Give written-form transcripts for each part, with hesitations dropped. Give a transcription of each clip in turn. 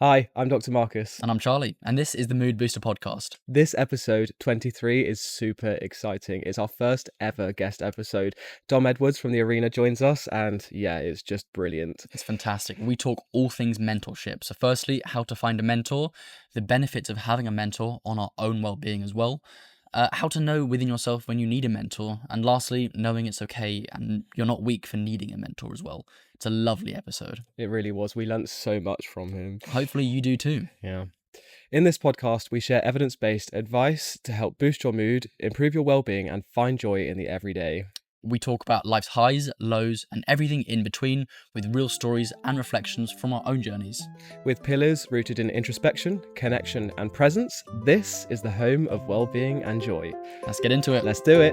Hi, I'm Dr. Marcus. And I'm Charlie, and this is the Mood Booster podcast. This episode 23 is super exciting. It's our first ever guest episode. Dom Edwards from the Arena joins us, and yeah, it's just brilliant. It's fantastic. We talk all things mentorship. So firstly, how to find a mentor, the benefits of having a mentor on our own well-being as well, how to know within yourself when you need a mentor, and lastly, knowing it's okay and you're not weak for needing a mentor as well. It's a lovely episode. It really was. We learnt so much from him. Hopefully you do too. Yeah. In this podcast, we share evidence-based advice to help boost your mood, improve your well-being, and find joy in the everyday. We talk about life's highs, lows, and everything in between with real stories and reflections from our own journeys. With pillars rooted in introspection, connection, and presence, this is the home of well-being and joy. Let's get into it. Let's do it.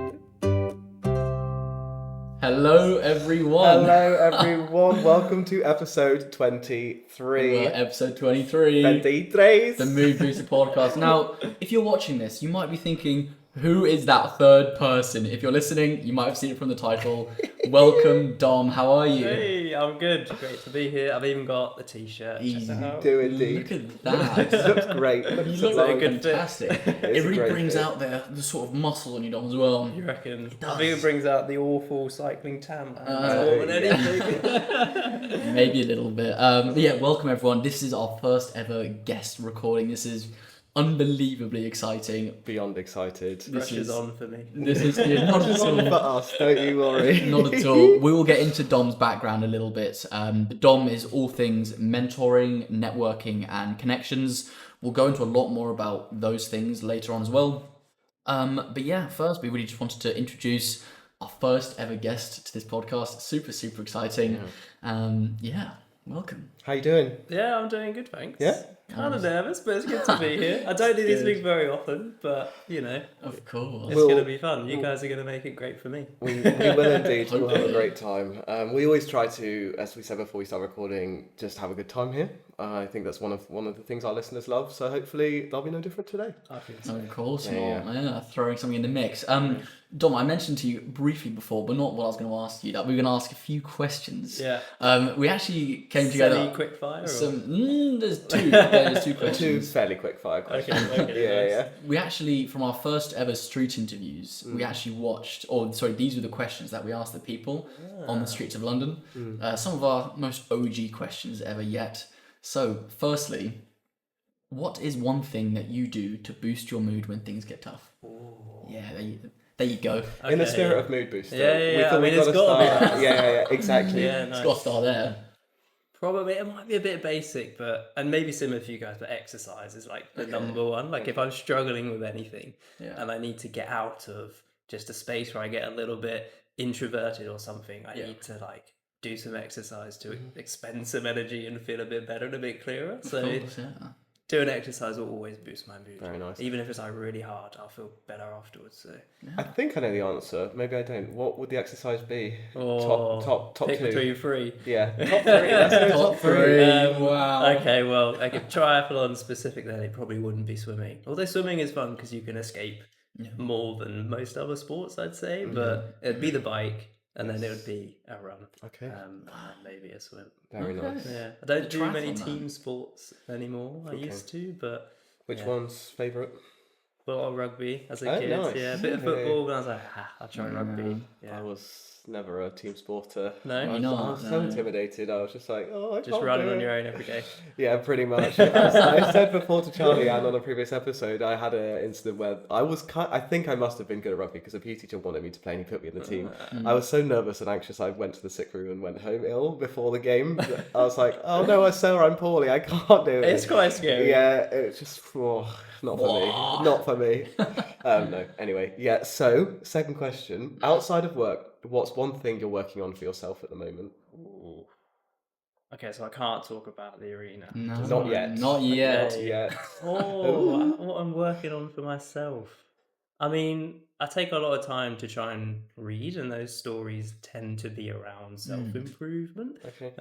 Hello, everyone. Hello, everyone. Welcome to episode 23. We're episode 23. 23. The Mood Booster podcast. Now, if you're watching this, you might be thinking, who is that third person? If you're listening, you might have seen it from the title. Welcome, Dom. How are you? Hey, I'm good. Great to be here. I've even got the t-shirt. Easy. Check it out. Do indeed. Look at that. It looks great. You Looks look like like a good fit. fantastic. It's It a really great brings fit. out the sort of muscle on you, Dom, as well. You reckon? does. I think it brings out the awful cycling tan. Oh, More than anything. Maybe a little bit. But yeah, welcome everyone. This is our first ever guest recording. This is unbelievably exciting. Beyond excited. This Pressure's is on for me. This is not at all. For us, don't you worry. Not at all. We will get into Dom's background a little bit. But Dom is all things mentoring, networking, and connections. We'll go into a lot more about those things later on as well. But yeah, first we really just wanted to introduce our first ever guest to this podcast. Super, super exciting. Yeah, welcome. How you doing? Yeah, I'm doing good, thanks. Yeah? Kind of nervous, but it's good to be here. I don't do these things very often, but you know, Of course. it's going to be fun. You guys are going to make it great for me. We will indeed. We'll have a Hopefully. great time. We always try to, as we said before we start recording, just have a good time here. I think that's one of the things our listeners love. So hopefully they'll be no different today. I think so. Of course Yeah, not. Yeah, throwing something in the mix. Dom, I mentioned to you briefly before, but not what I was going to ask you. That we were going to ask a few questions. Yeah. We actually came together. Quick fire. Or? There's two. There's two Two questions. fairly quick fire questions. Okay. Yeah, nice. yeah. We actually, from our first ever street interviews, we actually watched. These were the questions that we asked the people on the streets of London. Some of our most OG questions ever yet. So, firstly, what is one thing that you do to boost your mood when things get tough? Yeah, there you go. In the Okay, spirit yeah. of mood booster. Yeah. We thought I mean, we'd it's gotta gotta be. start. Yeah, exactly. Yeah, It's nice. got to start there. Probably it might be a bit basic, and maybe similar for you guys, but exercise is like the number one. Like if I'm struggling with anything Yeah. and I need to get out of just a space where I get a little bit introverted or something, I need to like do some exercise to expend some energy and feel a bit better and a bit clearer. So Of course, yeah. doing exercise will always boost my mood. Very nice. Even if it's like really hard, I'll feel better afterwards. So I think I know the answer. Maybe I don't. What would the exercise be? or Top pick two. between three. Yeah, top three. Let's go top three. Wow. Okay, well, triathlon specific then it probably wouldn't be swimming. Although swimming is fun because you can escape more than most other sports, I'd say. But it'd be the bike, and then it would be a run. Okay. And then maybe a swim. Very nice. Yeah, I don't The do many triathlon, team sports anymore. I used to, but Which Yeah. one's favourite? well, rugby as a Oh, kid. nice. Yeah, a bit of Okay. football, but I was like, I'll try rugby. Yeah. I was never a team sporter. No? I Why was, not? I was so No. intimidated. I was just like, I Just can't running do on it. your own every day. Yeah, pretty much. I said before to Charlie and on a previous episode, I had an incident where I think I must have been good at rugby because a PE teacher wanted me to play and he put me in the team. I was so nervous and anxious I went to the sick room and went home ill before the game. I was like, oh no, I'm poorly, I can't do it. It's quite scary. Yeah, it's just not for me. Not for me. No. Anyway, yeah. So, second question: outside of work, what's one thing you're working on for yourself at the moment? Ooh. Okay, so I can't talk about the arena. No, Not yet. Not yet. Not yet. Oh, what I'm working on for myself. I mean, I take a lot of time to try and read, and those stories tend to be around self-improvement. Okay.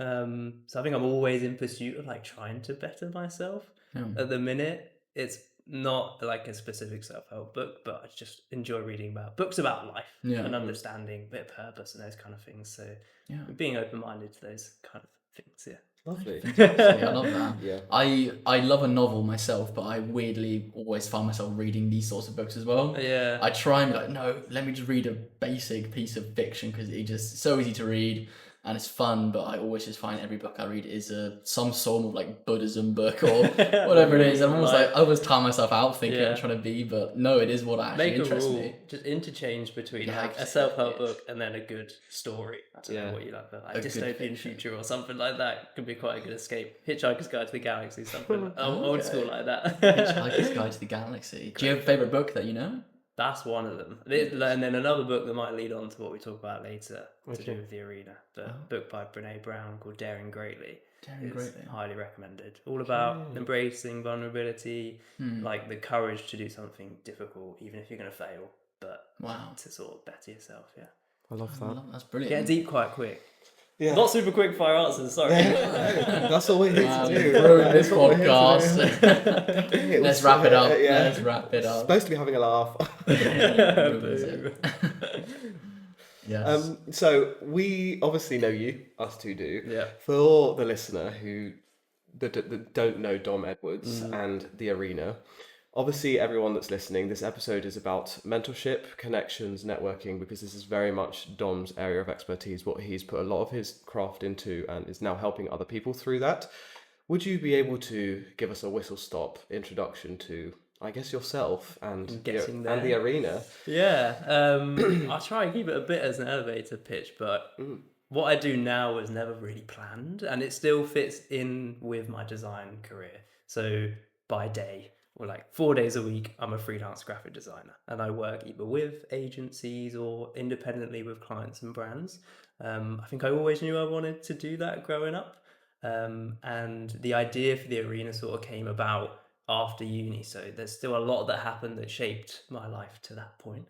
So I think I'm always in pursuit of like trying to better myself. Yeah. At the minute, it's not like a specific self-help book, but I just enjoy reading about books about life Yeah. and understanding a bit of purpose and those kind of things. So Yeah. being open-minded to those kind of things, yeah. Lovely. I love that. Yeah. I love a novel myself, but I weirdly always find myself reading these sorts of books as well. Yeah. I try and be like, no, let me just read a basic piece of fiction because it's just so easy to read and it's fun. But I always just find every book I read is some form of like Buddhism book or whatever it is. I'm almost like I always tire myself out thinking I'm trying to be, but no, it is what actually interests me. Just interchange between Yeah, like a self-help book and then a good story. I don't know what you like, but like A good dystopian fiction. future or something like that could be quite a good escape. Hitchhiker's Guide to the Galaxy, something old school like that. Hitchhiker's Guide to the Galaxy. Do you have a favourite book that you know? That's one of them. And then another book that might lead on to what we talk about later to do with the arena. The book by Brene Brown called Daring Greatly. Highly recommended. All about embracing vulnerability, like the courage to do something difficult, even if you're going to fail, but to sort of better yourself. Yeah, I love that. That's brilliant. Get deep quite quick. Yeah. Not super quick fire answers. Sorry. That's all we need to do. This podcast. Let's wrap it up. Let's wrap it up. Supposed to be having a laugh. Yes. So we obviously know you, us two do. Yeah. For the listener who that don't know Dom Edwards and the arena, obviously everyone that's listening, this episode is about mentorship, connections, networking, because this is very much Dom's area of expertise, what he's put a lot of his craft into and is now helping other people through that. Would you be able to give us a whistle-stop introduction to, I guess, yourself and the arena? Yeah, I'll try and keep it a bit as an elevator pitch, but what I do now was never really planned, and it still fits in with my design career. So by day, or like 4 days a week, I'm a freelance graphic designer, and I work either with agencies or independently with clients and brands. I think I always knew I wanted to do that growing up. And the idea for the arena sort of came about after uni, so there's still a lot that happened that shaped my life to that point.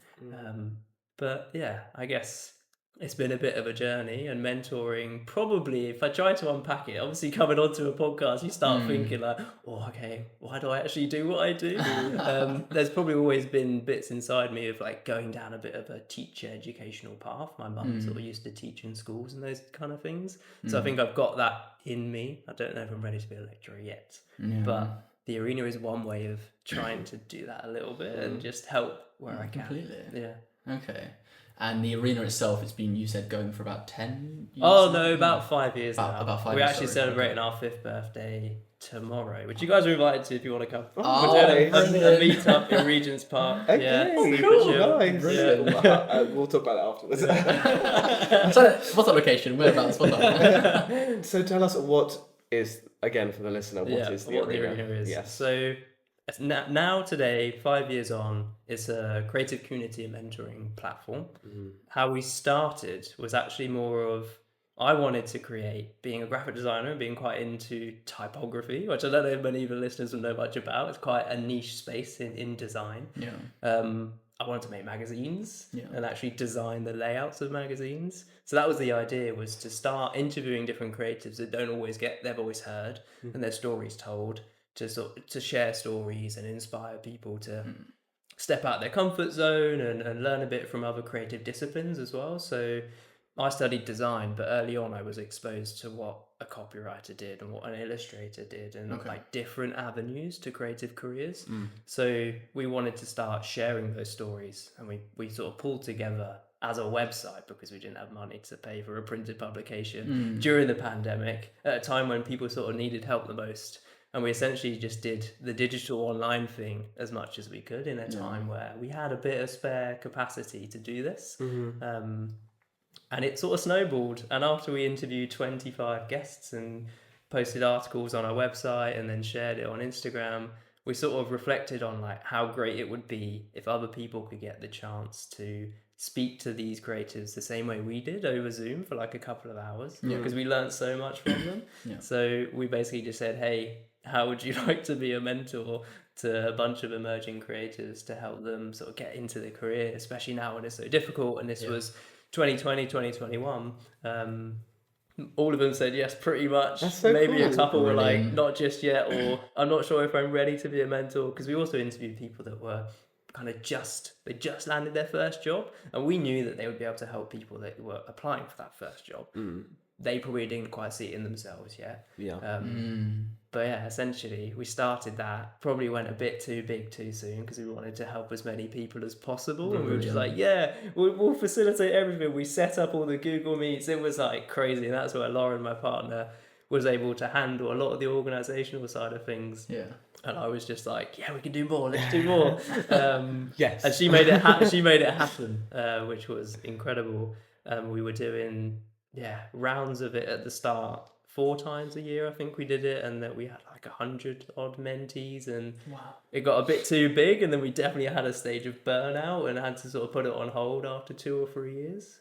But yeah, I guess it's been a bit of a journey, and mentoring, probably, if I try to unpack it, obviously coming onto a podcast, you start thinking like, oh, okay, why do I actually do what I do? There's probably always been bits inside me of like going down a bit of a teacher educational path. My mum sort of used to teach in schools and those kind of things. So I think I've got that in me. I don't know if I'm ready to be a lecturer yet, but the arena is one way of trying to do that a little bit and just help where I can. Completely. Yeah. Okay. And the arena itself, it's been, you said, going for about 10 years? Oh, no, about 5 years now. About 5 We're years, actually sorry. celebrating our 5th birthday tomorrow, which you guys are invited to if you want to come. Oh, We're doing a brilliant. meet-up in Regent's Park. Okay, Yeah, cool, super chill. nice. Yeah. We'll talk about it afterwards. So, what's that location? Whereabouts? What's that? So tell us what is, again, for the listener, what is the what arena? the arena is. Yes. So now today, 5 years on, it's a creative community and mentoring platform. How we started was actually more of, I wanted to create, being a graphic designer and being quite into typography, which I don't know if many of the listeners will know much about. It's quite a niche space in design. I wanted to make magazines and actually design the layouts of magazines. So that was the idea, was to start interviewing different creatives that don't always get their voice heard and their stories told, to share stories and inspire people to step out their comfort zone and learn a bit from other creative disciplines as well. So I studied design, but early on I was exposed to what a copywriter did and what an illustrator did, and like different avenues to creative careers. So we wanted to start sharing those stories, and we sort of pulled together as a website, because we didn't have money to pay for a printed publication during the pandemic, at a time when people sort of needed help the most. And we essentially just did the digital online thing as much as we could in a time where we had a bit of spare capacity to do this. And it sort of snowballed. And after we interviewed 25 guests and posted articles on our website and then shared it on Instagram, we sort of reflected on like how great it would be if other people could get the chance to speak to these creatives the same way we did over Zoom for like a couple of hours, because we learned so much from them. So we basically just said, hey, how would you like to be a mentor to a bunch of emerging creators to help them sort of get into their career, especially now when it's so difficult? And this was 2020, 2021. All of them said yes, pretty much. That's so Maybe cool. a couple were like, Brilliant. not just yet, or I'm not sure if I'm ready to be a mentor, because we also interviewed people that were kind of they just landed their first job, and we knew that they would be able to help people that were applying for that first job. they probably didn't quite see it in themselves yet. Yeah. But yeah, essentially, we started that, probably went a bit too big too soon because we wanted to help as many people as possible. And we were just like, we'll facilitate everything. We set up all the Google Meets. It was like crazy. And that's where Lauren, my partner, was able to handle a lot of the organizational side of things. Yeah. And I was just like, we can do more. Let's do more. Yes. And she made it happen, which was incredible. We were doing rounds of it at the start. 4 times a year, I think we did it, and then we had like 100 odd mentees, and it got a bit too big, and then we definitely had a stage of burnout and had to sort of put it on hold after 2 or 3 years.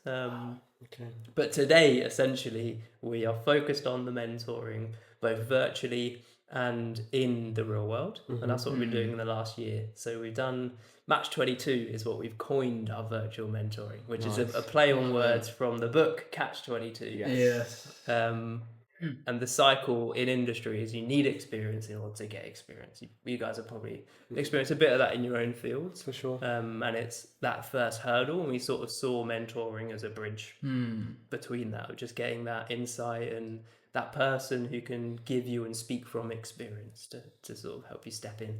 But today, essentially, we are focused on the mentoring, both virtually and in the real world, and that's what we've been doing in the last year. So we've done Match 22 is what we've coined our virtual mentoring, which is a play on words from the book Catch 22. Yes. And the cycle in industry is you need experience in order to get experience. You guys have probably experienced a bit of that in your own fields. For sure. And it's that first hurdle, and we sort of saw mentoring as a bridge between that, just getting that insight and that person who can give you and speak from experience to sort of help you step in.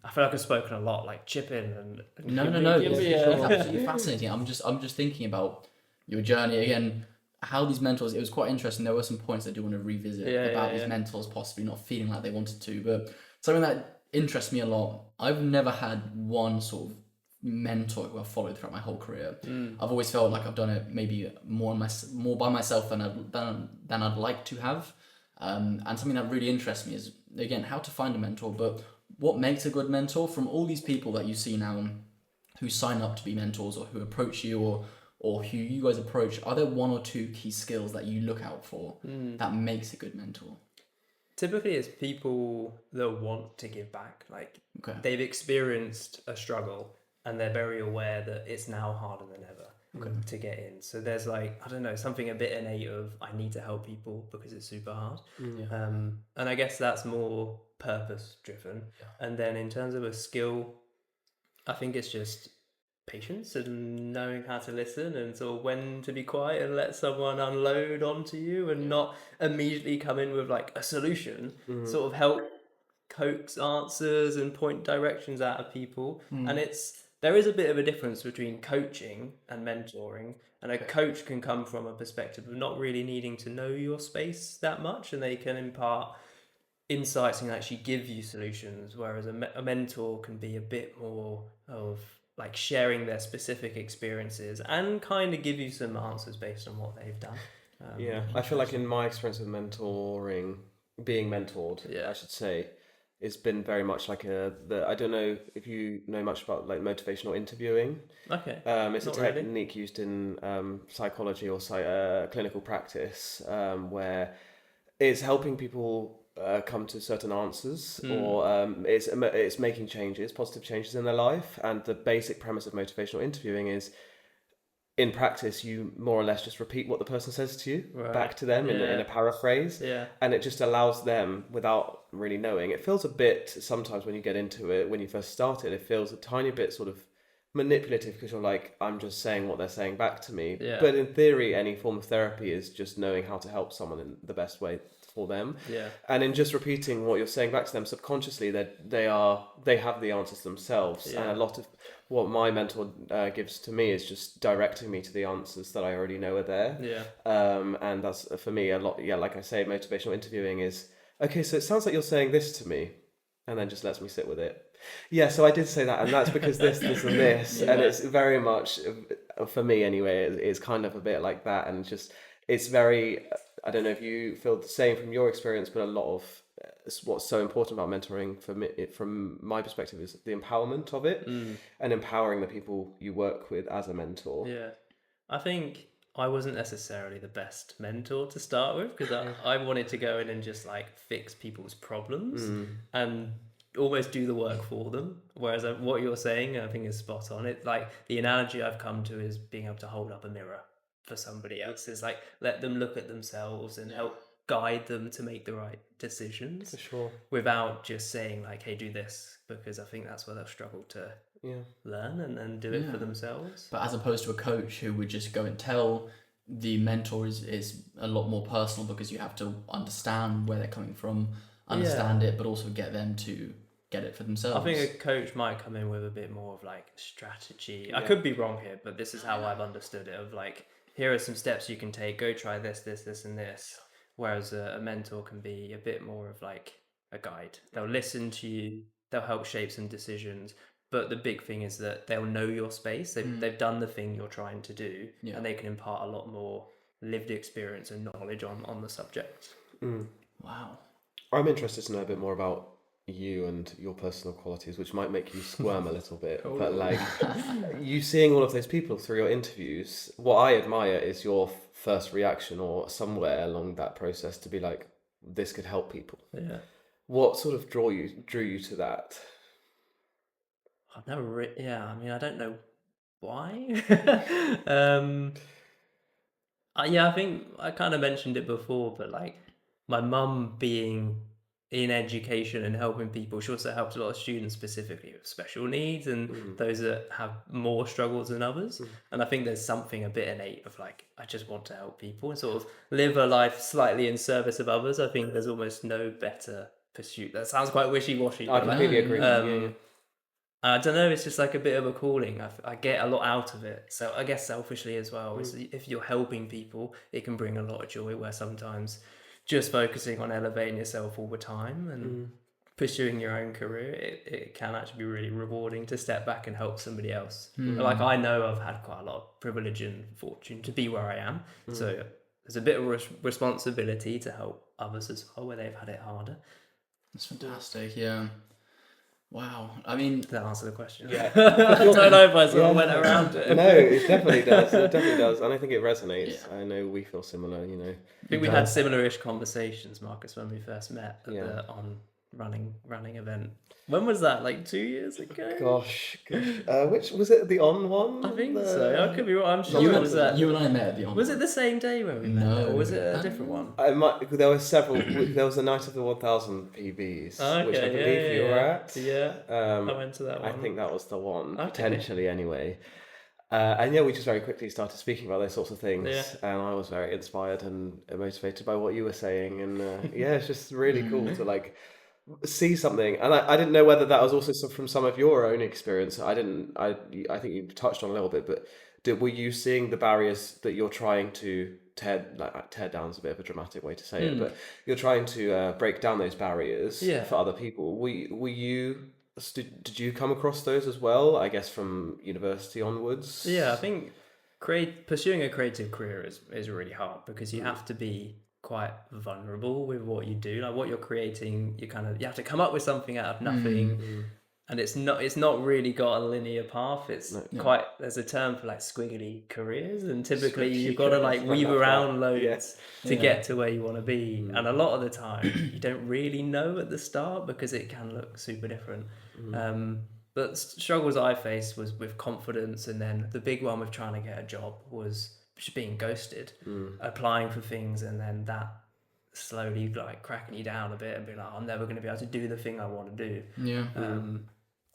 I feel like I've spoken a lot, like chip in and No. It's absolutely fascinating. I'm just thinking about your journey again. How these mentors, it was quite interesting. There were some points I do want to revisit about these mentors possibly not feeling like they wanted to, but something that interests me a lot. I've never had one sort of mentor who I've followed throughout my whole career. I've always felt like I've done it maybe more by myself than I'd like to have. And something that really interests me is, again, how to find a mentor, but what makes a good mentor. From all these people that you see now who sign up to be mentors or who approach you or who you guys approach, are there 1 or 2 key skills that you look out for that makes a good mentor? Typically, it's people that want to give back. Like they've experienced a struggle and they're very aware that it's now harder than ever to get in. So there's like, I don't know, something a bit innate of I need to help people because it's super hard. And I guess that's more purpose driven. And then in terms of a skill, I think it's just patience and knowing how to listen and sort of when to be quiet and let someone unload onto you and not immediately come in with like a solution, sort of help coax answers and point directions out of people. And there is a bit of a difference between coaching and mentoring, and a coach can come from a perspective of not really needing to know your space that much, and they can impart insights and actually give you solutions, whereas a mentor can be a bit more of like sharing their specific experiences and kind of give you some answers based on what they've done. I feel like in my experience with mentoring, being mentored, I should say, it's been very much like I don't know if you know much about like motivational interviewing. Okay. It's a technique used in psychology or clinical practice where it's helping people come to certain answers, or it's making positive changes in their life. And the basic premise of motivational interviewing is, in practice, you more or less just repeat what the person says to you back to them in a paraphrase, and it just allows them, without really knowing, it feels a bit, sometimes when you get into it, when you first start it feels a tiny bit sort of manipulative because you're like, I'm just saying what they're saying back to me. But in theory, any form of therapy is just knowing how to help someone in the best way for them. And in just repeating what you're saying back to them subconsciously, they have the answers themselves. And a lot of what my mentor gives to me is just directing me to the answers that I already know are there. And that's for me a lot. Like I say, motivational interviewing is, okay, so it sounds like you're saying this to me, and then just lets me sit with it. So I did say that, and that's because this and this, and it's very much, for me anyway, it's kind of a bit like that, and just, it's very, I don't know if you feel the same from your experience, but a lot of what's so important about mentoring for me, from my perspective, is the empowerment of it, and empowering the people you work with as a mentor. I think I wasn't necessarily the best mentor to start with, because I wanted to go in and just like fix people's problems and almost do the work for them. Whereas what you're saying, I think, is spot on. It's like the analogy I've come to is being able to hold up a mirror for somebody else. Is like, let them look at themselves and help guide them to make the right decisions. For sure. Without just saying like, hey, do this, because I think that's where they'll struggle to learn and do it for themselves. But as opposed to a coach who would just go and tell the mentor is a lot more personal because you have to understand where they're coming from, understand it, but also get them to get it for themselves. I think a coach might come in with a bit more of like strategy. I could be wrong here, but this is how I've understood it, of like, here are some steps you can take, go try this, and this. Whereas a mentor can be a bit more of like a guide. They'll listen to you, they'll help shape some decisions. But the big thing is that they'll know your space. They've done the thing you're trying to do, and they can impart a lot more lived experience and knowledge on the subject. Wow. I'm interested to know a bit more about you and your personal qualities, which might make you squirm a little bit. But like, you seeing all of those people through your interviews, what I admire is your first reaction or somewhere along that process to be like, this could help people. Yeah. What sort of drew you to that? I've never I mean, I don't know why. I think I kind of mentioned it before, but like my mum being in education and helping people, she also helped a lot of students specifically with special needs and those that have more struggles than others. And I think there's something a bit innate of like, I just want to help people and sort of live a life slightly in service of others. I think there's almost no better pursuit. That sounds quite wishy-washy. I but completely agree. I don't know, it's just like a bit of a calling. I get a lot out of it. So I guess selfishly as well, is if you're helping people, it can bring a lot of joy, where sometimes just focusing on elevating yourself all the time and pursuing your own career, it can actually be really rewarding to step back and help somebody else. Like, I know I've had quite a lot of privilege and fortune to be where I am. So there's a bit of responsibility to help others as well, where they've had it harder. That's fantastic, yeah. Wow. I mean, Does that answer the question? Yeah. I don't know if I sort of went around it. No, it definitely does. It definitely does. And I think it resonates. Yeah. I know we feel similar, you know. I think we had similar-ish conversations, Marcus, when we first met at the on running event. When was that? Like 2 years ago? Gosh. Which was it? The on one? I think so. I could be wrong. I'm sure you it was that. You and I met at the on. Was it the same day when we met? Or was it a different one? There were several. There was the night of the 1,000 PBs, which I believe you were at. Yeah. I went to that one. I think that was the one, potentially anyway. And we just very quickly started speaking about those sorts of things. Yeah. And I was very inspired and motivated by what you were saying. And it's just really cool to like see something. And I didn't know whether that was also from some of your own experience. I think you touched on a little bit, but were you seeing the barriers that you're trying to tear down is a bit of a dramatic way to say it, but you're trying to break down those barriers for other people. Did you come across those as well, I guess, from university onwards? Yeah, I think pursuing a creative career is really hard because you have to be quite vulnerable with what you do. Like, what you're creating, you have to come up with something out of nothing. And it's not really got a linear path. It's there's a term for like squiggly careers, and typically you've got to like weave around loads to get to where you want to be. And a lot of the time you don't really know at the start because it can look super different. But struggles I faced was with confidence, and then the big one with trying to get a job was just being ghosted, applying for things, and then that slowly like cracking you down a bit and being like, I'm never going to be able to do the thing I want to do.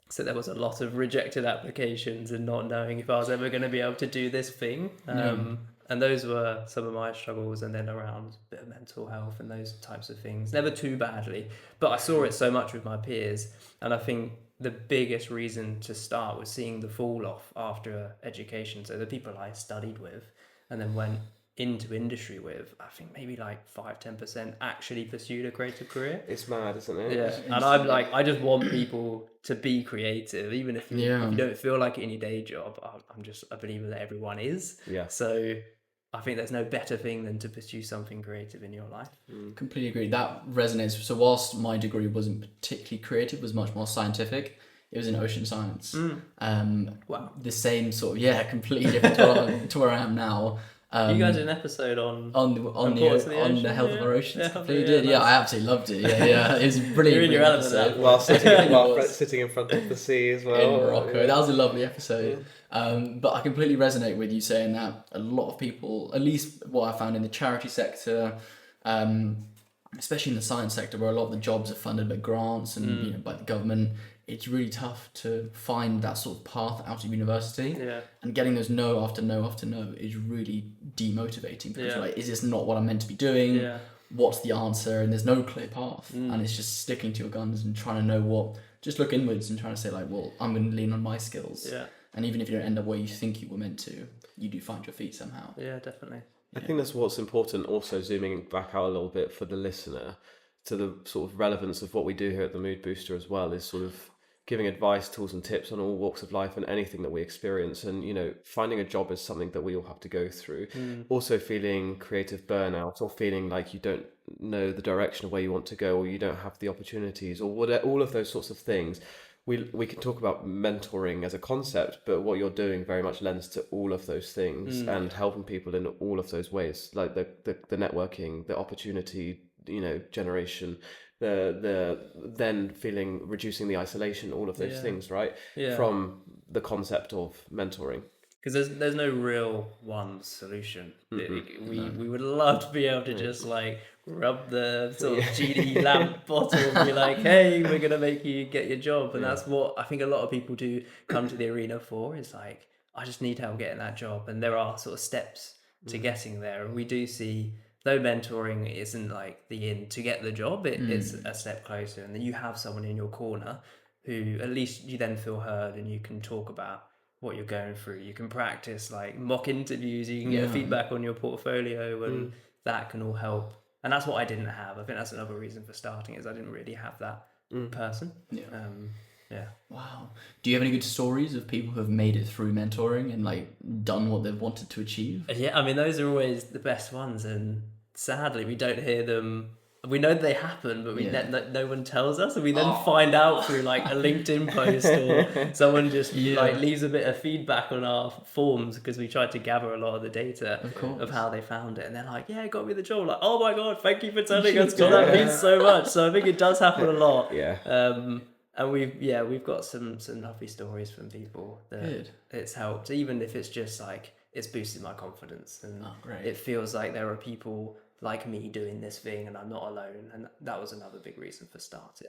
So there was a lot of rejected applications and not knowing if I was ever going to be able to do this thing. And those were some of my struggles, and then around a bit of mental health and those types of things. Never too badly, but I saw it so much with my peers. And I think the biggest reason to start was seeing the fall off after education. So the people I studied with and then went into industry with, I think maybe like 5-10% actually pursued a creative career. It's mad, isn't it? Yeah. And I'm like, I just want people to be creative, even if you don't feel like it in your day job. I'm just a believer that everyone is. Yeah. So I think there's no better thing than to pursue something creative in your life. Completely agree. That resonates. So whilst my degree wasn't particularly creative, it was much more scientific. It was in ocean science. Wow. The same sort of, completely different to where I am now. You guys did an episode on the health of our oceans. You did, I absolutely loved it. Yeah, it was a brilliant. You're in your element while sitting in front of the sea as well in Morocco. That was a lovely episode. But I completely resonate with you saying that a lot of people, at least what I found in the charity sector, especially in the science sector, where a lot of the jobs are funded by grants and by the government, it's really tough to find that sort of path out of university. Yeah. And getting those no after no after no is really demotivating because Yeah. you're like, is this not what I'm meant to be doing? Yeah. What's the answer? And there's no clear path. Mm. And it's just sticking to your guns and trying to know what, just look inwards and trying to say like, well, I'm going to lean on my skills. Yeah. And even if you don't end up where you think you were meant to, you do find your feet somehow. Yeah, definitely. I think that's what's important, also zooming back out a little bit for the listener to the sort of relevance of what we do here at the Mood Booster as well, is sort of giving advice, tools and tips on all walks of life and anything that we experience. And, you know, finding a job is something that we all have to go through. Also feeling creative burnout or feeling like you don't know the direction of where you want to go, or you don't have the opportunities, or whatever, all of those sorts of things. We can talk about mentoring as a concept, but what you're doing very much lends to all of those things and helping people in all of those ways, like the networking, the opportunity, you know, generation, the then feeling, reducing the isolation, all of those things, right? Yeah. From the concept of mentoring. Because there's no real one solution. We would love to be able to just like rub the sort of genie lamp bottle and be like, hey, we're gonna make you get your job. And that's what I think a lot of people do come to the arena for, is like, I just need help getting that job. And there are sort of steps to getting there. And we do see, though mentoring isn't like the in to get the job, it is a step closer. And then you have someone in your corner who at least you then feel heard, and you can talk about what you're going through. You can practice like mock interviews, you can get feedback on your portfolio, and that can all help. And that's what I didn't have. I think that's another reason for starting, is I didn't really have that person. Wow. Do you have any good stories of people who have made it through mentoring and like done what they've wanted to achieve? Yeah, I mean, those are always the best ones, and sadly we don't hear them. We know they happen, but no one tells us, and we then find out through like a LinkedIn post, or someone just like leaves a bit of feedback on our forms, because we tried to gather a lot of the data of how they found it, and they're like, yeah, it got me the job. Like, oh my god, thank you for telling us, because that means so much. So I think it does happen a lot. And we've got some lovely stories from people that it's helped, even if it's just like it's boosted my confidence, and it feels like there are people like me doing this thing and I'm not alone. And that was another big reason for starting.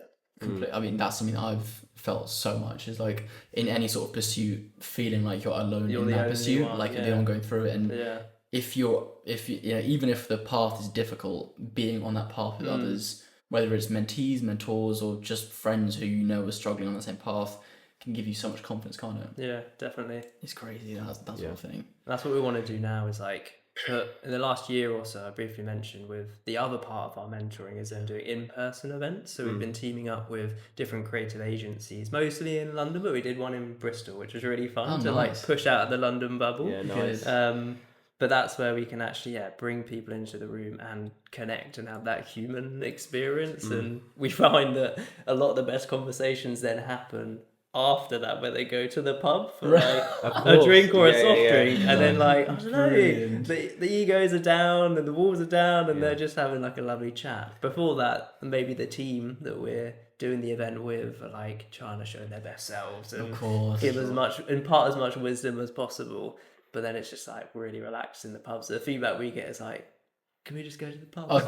I mean, that's something I've felt so much, is like in any sort of pursuit, feeling like you're alone in that pursuit, like you're the one going through it. And if you know, even if the path is difficult, being on that path with others, whether it's mentees, mentors, or just friends who you know are struggling on the same path, can give you so much confidence, can't it? Yeah, definitely. It's crazy. That's one thing. That's what we want to do now, is like, in the last year or so, I briefly mentioned, with the other part of our mentoring is then doing in-person events. So we've been teaming up with different creative agencies, mostly in London, but we did one in Bristol, which was really fun to like push out of the London bubble. Yeah, nice. But that's where we can actually bring people into the room and connect and have that human experience. And we find that a lot of the best conversations then happen after that, where they go to the pub for like a drink or a soft drink, and then like, I don't know, the egos are down and the walls are down, and they're just having like a lovely chat. Before that, maybe the team that we're doing the event with are like trying to show their best selves and give impart as much wisdom as possible. But then it's just like really relaxed in the pub. So the feedback we get is like, can we just go to the pub? I was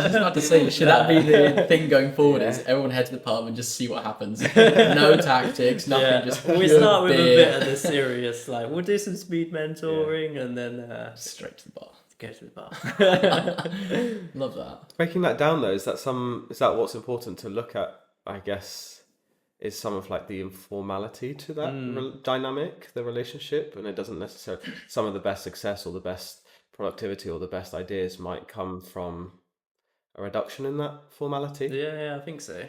just about to say, should that be the thing going forward? Is everyone head to the pub and just see what happens? No tactics, nothing. Just we start with a bit of the serious, like we'll do some speed mentoring, and then straight to the bar. Go to the bar. Love that. Breaking that down though, is that what's important to look at? I guess is some of like the informality to that dynamic, the relationship, and it doesn't necessarily. Some of the best success or the best productivity or the best ideas might come from a reduction in that formality. Yeah, I think so.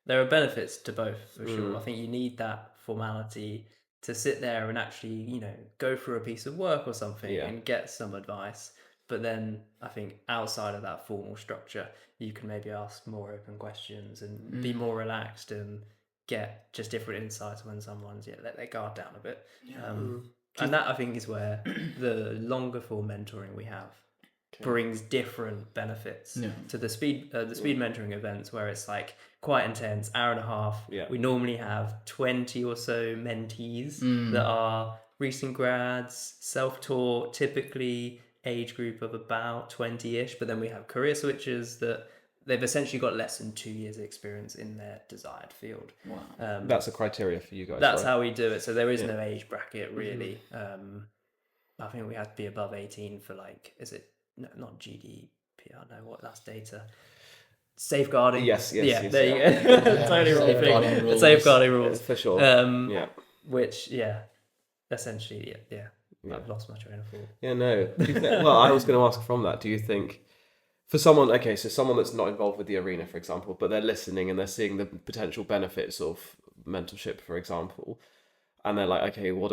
There are benefits to both, for sure. I think you need that formality to sit there and actually, you know, go through a piece of work or something and get some advice. But then I think outside of that formal structure, you can maybe ask more open questions and be more relaxed and get just different insights when someone's let their guard down a bit. And that, I think, is where the longer form mentoring we have brings different benefits to the speed mentoring events, where it's like quite intense, hour and a half. We normally have 20 or so mentees that are recent grads, self-taught, typically age group of about 20-ish, but then we have career switchers that they've essentially got less than 2 years experience in their desired field. Wow. That's a criteria for you guys. That's right? how we do it. So there is no age bracket really. I think we have to be above 18 for like, is it not GDPR? No, what? That's data. Safeguarding. Yes, There yes, you go. Totally wrong Safeguarding thing. rules. Safeguarding rules. For sure. Yeah. Yeah. Which, essentially, I've lost my train of thought. Yeah, no. Do you think, well, I was going to ask from that, do you think for someone, okay, so someone that's not involved with the arena, for example, but they're listening and they're seeing the potential benefits of mentorship, for example, and they're like, okay, where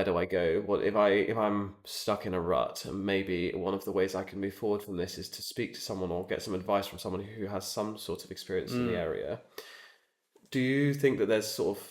do I go? What if I'm stuck in a rut, and maybe one of the ways I can move forward from this is to speak to someone or get some advice from someone who has some sort of experience in the area. Do you think that there's sort of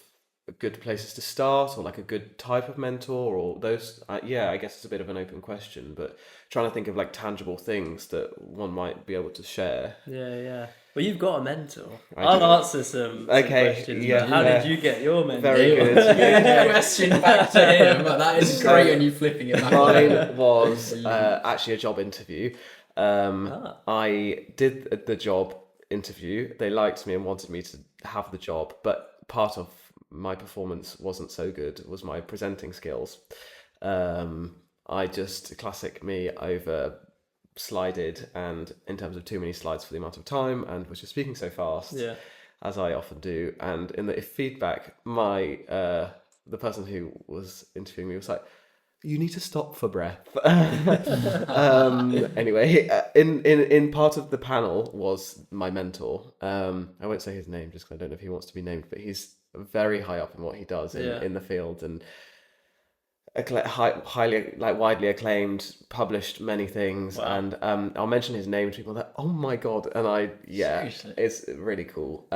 good places to start, or like a good type of mentor, or those? I guess it's a bit of an open question, but trying to think of like tangible things that one might be able to share. Yeah. Well, you've got a mentor. I I'll do. answer some questions. yeah, But how yeah. did you get your mentor? Very good. Question back to him. That is great, and you flipping it back. Mine was actually a job interview. I did the job interview. They liked me and wanted me to have the job, but part of my performance wasn't so good. It was my presenting skills. I just, classic me, over slided, and in terms of too many slides for the amount of time, and was just speaking so fast, as I often do. And in the feedback, my the person who was interviewing me was like, "You need to stop for breath." Anyway, in part of the panel was my mentor. I won't say his name just because I don't know if he wants to be named, but he's very high up in what he does in the field, and highly, like, widely acclaimed, published many things. Wow. And I'll mention his name to people that, oh my god, and Seriously? it's really cool.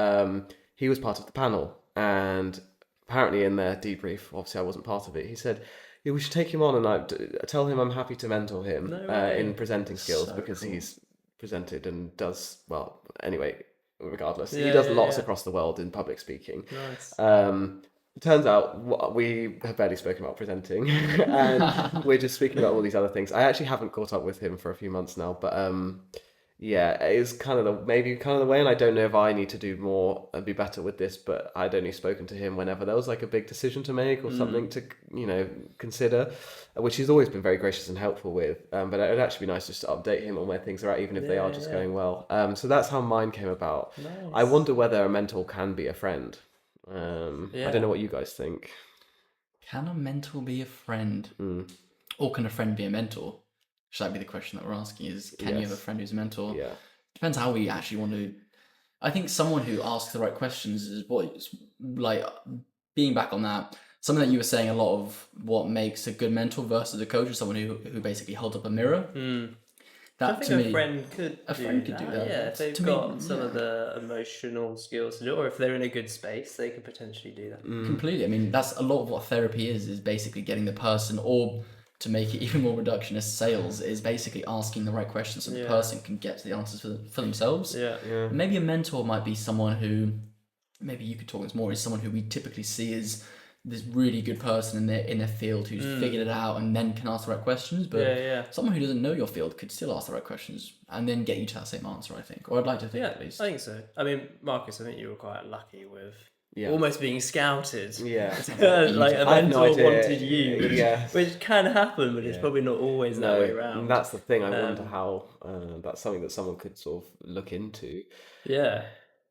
He was part of the panel, and apparently in their debrief, obviously I wasn't part of it, he said, "Yeah, we should take him on, and I tell him I'm happy to mentor him in presenting skills, because he's presented and does well." Anyway, regardless, he does lots across the world in public speaking. Nice. Turns out we have barely spoken about presenting, and we're just speaking about all these other things. I actually haven't caught up with him for a few months now, but it is kind of the way, and I don't know if I need to do more and be better with this, but I'd only spoken to him whenever there was like a big decision to make or something to consider, which he's always been very gracious and helpful with. But it would actually be nice just to update him on where things are at, even if they are just going well. So that's how mine came about. Nice. I wonder whether a mentor can be a friend. I don't know what you guys think. Can a mentor be a friend? Or can a friend be a mentor? Should that be the question that we're asking? Is can you have a friend who's a mentor? Yeah. Depends how we actually want to. I think someone who asks the right questions is like, being back on that, something that you were saying, a lot of what makes a good mentor versus a coach is someone who basically holds up a mirror. That, I think to me, a friend could do that. Yeah, if they've got some of the emotional skills to do it, or if they're in a good space, they could potentially do that. Completely. I mean, that's a lot of what therapy is basically getting the person, or to make it even more reductionist, sales is basically asking the right questions so the person can get to the answers for themselves. Yeah. Maybe a mentor might be someone who, maybe you could talk this more, is someone who we typically see as this really good person in their field who's figured it out and then can ask the right questions. But someone who doesn't know your field could still ask the right questions and then get you to that same answer, I think. Or I'd like to think, at least. I think so. I mean, Marcus, I think you were quite lucky with almost being scouted. Yeah. Like a mentor wanted you, Yeah. which can happen, but it's probably not always that way around. And that's the thing. I wonder how that's something that someone could sort of look into. Yeah,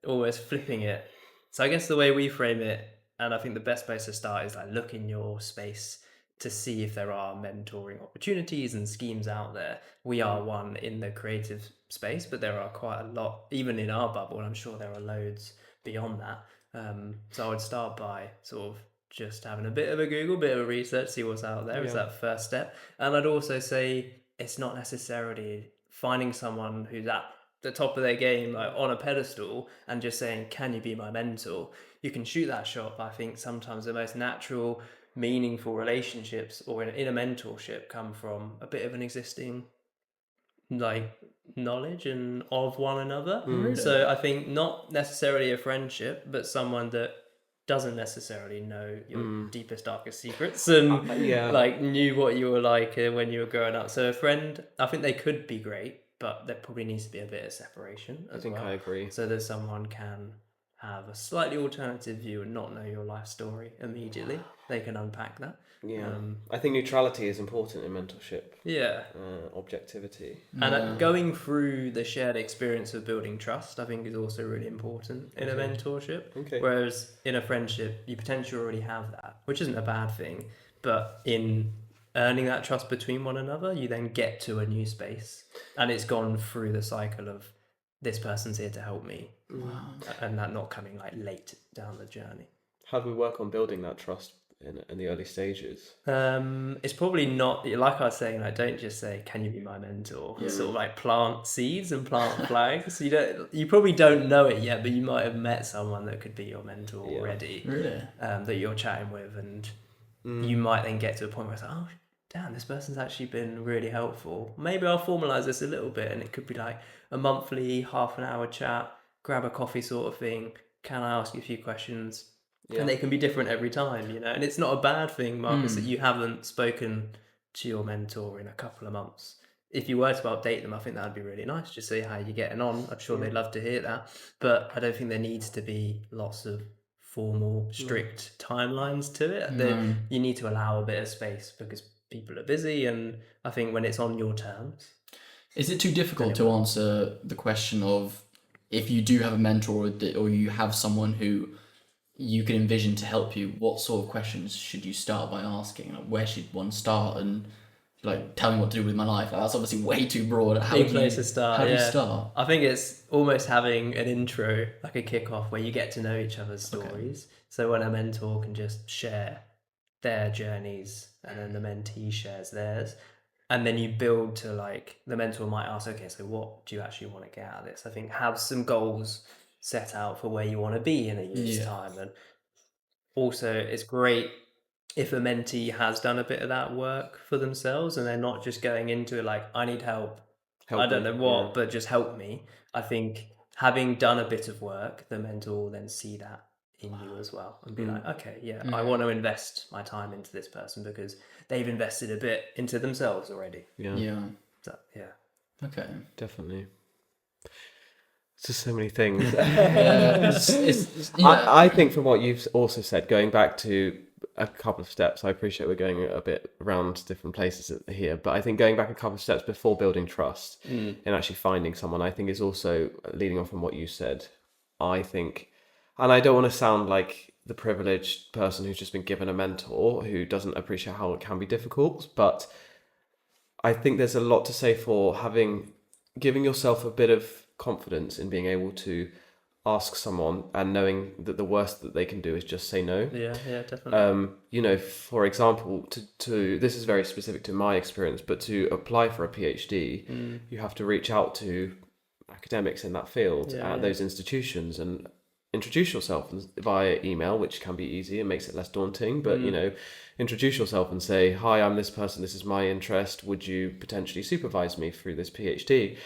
always flipping it. So I guess the way we frame it, and I think the best place to start is like look in your space to see if there are mentoring opportunities and schemes out there. We are one in the creative space, but there are quite a lot, even in our bubble, and I'm sure there are loads beyond that. So I would start by sort of just having a bit of a Google, bit of a research, see what's out there. Is that first step. And I'd also say it's not necessarily finding someone who's at the top of their game, like on a pedestal, and just saying, "Can you be my mentor?" You can shoot that shot, but I think sometimes the most natural, meaningful relationships or in a mentorship come from a bit of an existing like knowledge and of one another. So I think not necessarily a friendship, but someone that doesn't necessarily know your deepest, darkest secrets and like knew what you were like when you were growing up. So a friend, I think they could be great, but there probably needs to be a bit of separation as I think well. I agree. So that someone can have a slightly alternative view and not know your life story immediately. They can unpack that. Yeah, I think neutrality is important in mentorship. Yeah. Objectivity. And going through the shared experience of building trust, I think, is also really important in a mentorship. Okay. Whereas in a friendship, you potentially already have that, which isn't a bad thing. But in earning that trust between one another, you then get to a new space. And it's gone through the cycle of this person's here to help me. Wow. And that not coming like late down the journey. How do we work on building that trust in the early stages? It's probably not, like I was saying, like, don't just say, can you be my mentor? Sort of like plant seeds and plant flags. You probably don't know it yet, but you might have met someone that could be your mentor already. Really? That you're chatting with, and you might then get to a point where it's like, oh damn, this person's actually been really helpful. Maybe I'll formalize this a little bit, and it could be like a monthly half an hour chat, grab a coffee sort of thing. Can I ask you a few questions? And they can be different every time, and it's not a bad thing, Marcus, that you haven't spoken to your mentor in a couple of months. If you were to update them, I think that would be really nice. Just see how you're getting on. I'm sure they'd love to hear that. But I don't think there needs to be lots of formal, strict timelines to it. You need to allow a bit of space because people are busy, and I think when it's on your terms. Is it too difficult to answer the question of if you do have a mentor or you have someone who you can envision to help you, what sort of questions should you start by asking? Like, where should one start? And like, tell me what to do with my life. Like, that's obviously way too broad. Big place to start. How do you start? I think it's almost having an intro, like a kickoff, where you get to know each other's stories. So when a mentor can just share their journeys, and then the mentee shares theirs, and then you build to, like, the mentor might ask, okay, so what do you actually want to get out of this? I think have some goals set out for where you want to be in a year's time. And also it's great if a mentee has done a bit of that work for themselves and they're not just going into it like, I need help I don't know what, but just help me. I think having done a bit of work, the mentor will then see that in you as well and be like, okay, I want to invest my time into this person because they've invested a bit into themselves already. So, Okay. Definitely. It's just so many things. Yeah. I think from what you've also said, going back to a couple of steps, I appreciate we're going a bit around different places here, but I think going back a couple of steps before building trust and actually finding someone, I think is also leading on from what you said. I think, and I don't want to sound like the privileged person who's just been given a mentor who doesn't appreciate how it can be difficult, but I think there's a lot to say for giving yourself a bit of confidence in being able to ask someone and knowing that the worst that they can do is just say no. Yeah, definitely. For example, to this is very specific to my experience, but to apply for a PhD, you have to reach out to academics in that field at those institutions and introduce yourself via email, which can be easy and makes it less daunting, but introduce yourself and say, hi, I'm this person, this is my interest, would you potentially supervise me through this PhD?